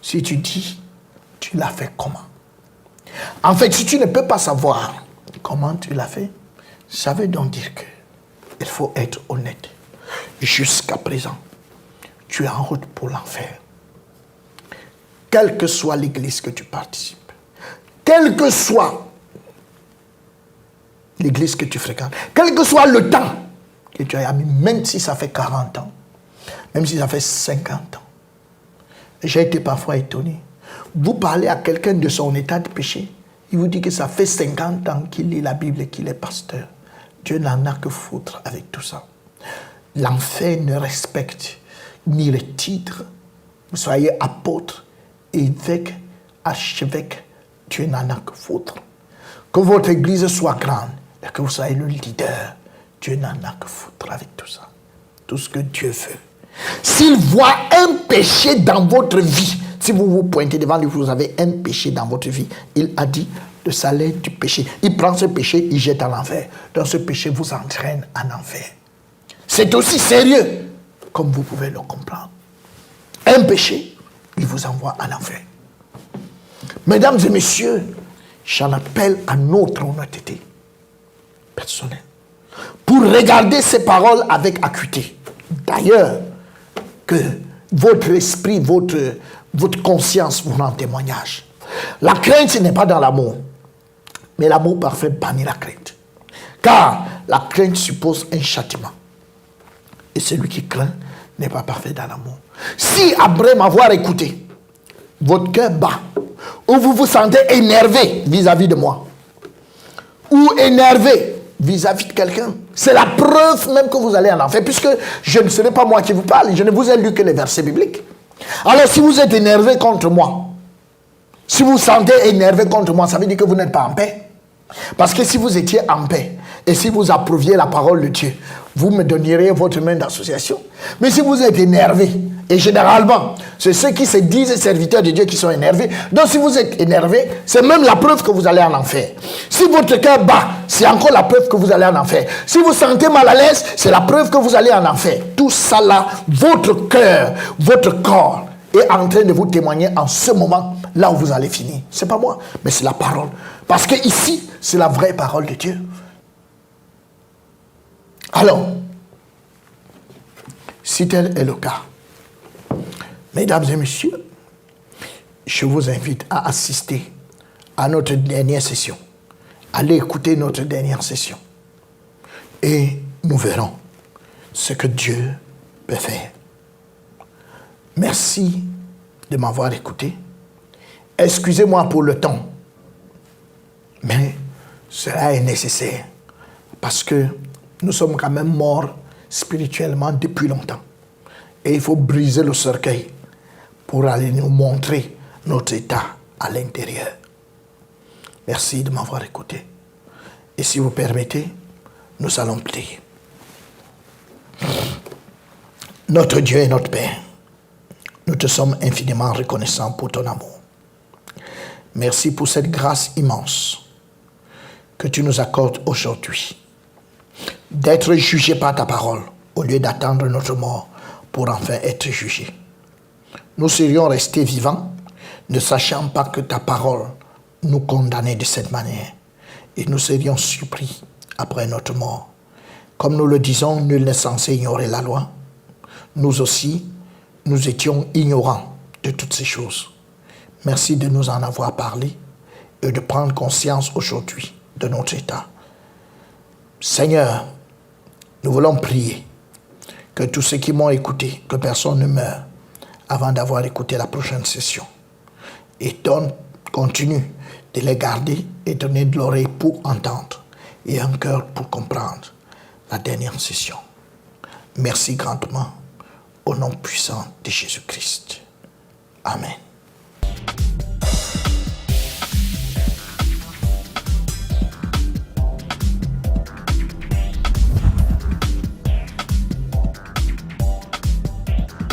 Si tu dis, tu l'as fait comment? En fait, si tu ne peux pas savoir comment tu l'as fait, ça veut donc dire qu'il faut être honnête. Jusqu'à présent, tu es en route pour l'enfer. Quelle que soit l'église que tu participes, quelle que soit l'église que tu fréquentes, quel que soit le temps que tu as mis, même si ça fait 40 ans, même si ça fait 50 ans. J'ai été parfois étonné. Vous parlez à quelqu'un de son état de péché, il vous dit que ça fait 50 ans qu'il lit la Bible et qu'il est pasteur. Dieu n'en a que foutre avec tout ça. l'enfer ne respecte ni les titres. Vous soyez apôtre, évêque, archevêque, Dieu n'en a que foutre. Que votre église soit grande et que vous soyez le leader, Dieu n'en a que foutre avec tout ça. Tout ce que Dieu veut. S'il voit un péché dans votre vie, si vous vous pointez devant lui, vous avez un péché dans votre vie, il a dit le salaire du péché. Il prend ce péché, il jette en enfer. Donc ce péché vous entraîne en enfer. C'est aussi sérieux, comme vous pouvez le comprendre. Un péché, il vous envoie en enfer. Mesdames et messieurs, j'en appelle à notre honnêteté personnelle pour regarder ces paroles avec acuité. D'ailleurs, que votre esprit, votre conscience vous rend témoignage. La crainte, ce n'est pas dans l'amour, mais l'amour parfait bannit la crainte. Car la crainte suppose un châtiment. Et celui qui craint n'est pas parfait dans l'amour. Si après m'avoir écouté, votre cœur bat, ou vous vous sentez énervé vis-à-vis de moi, ou énervé vis-à-vis de quelqu'un, c'est la preuve même que vous allez en enfer, puisque je ne serai pas moi qui vous parle, je ne vous ai lu que les versets bibliques. Alors si vous êtes énervé contre moi, si vous vous sentez énervé contre moi, ça veut dire que vous n'êtes pas en paix. Parce que si vous étiez en paix, et si vous approuviez la parole de Dieu, vous me donneriez votre main d'association. Mais si vous êtes énervé, et généralement, c'est ceux qui se disent serviteurs de Dieu qui sont énervés. Donc si vous êtes énervé, c'est même la preuve que vous allez en enfer. Si votre cœur bat, c'est encore la preuve que vous allez en enfer. Si vous sentez mal à l'aise, c'est la preuve que vous allez en enfer. Tout ça là, votre cœur, votre corps est en train de vous témoigner en ce moment, là où vous allez finir. C'est pas moi, mais c'est la parole. Parce que ici, c'est la vraie parole de Dieu. Alors, si tel est le cas, mesdames et messieurs, je vous invite à assister à notre dernière session. Allez écouter notre dernière session. Et nous verrons ce que Dieu peut faire. Merci de m'avoir écouté. Excusez-moi pour le temps, mais cela est nécessaire parce que nous sommes quand même morts spirituellement depuis longtemps. Et il faut briser le cercueil pour aller nous montrer notre état à l'intérieur. Merci de m'avoir écouté. Et si vous permettez, nous allons prier. Notre Dieu et notre Père, nous te sommes infiniment reconnaissants pour ton amour. Merci pour cette grâce immense que tu nous accordes aujourd'hui, d'être jugés par ta parole au lieu d'attendre notre mort pour enfin être jugés. Nous serions restés vivants, ne sachant pas que ta parole nous condamnait de cette manière, et nous serions surpris après notre mort. Comme nous le disons, nul n'est censé ignorer la loi. Nous aussi, nous étions ignorants de toutes ces choses. Merci de nous en avoir parlé et de prendre conscience aujourd'hui de notre état. Seigneur, nous voulons prier que tous ceux qui m'ont écouté, que personne ne meure avant d'avoir écouté la prochaine session. Et continue de les garder et donner de l'oreille pour entendre et un cœur pour comprendre la dernière session. Merci grandement au nom puissant de Jésus-Christ. Amen.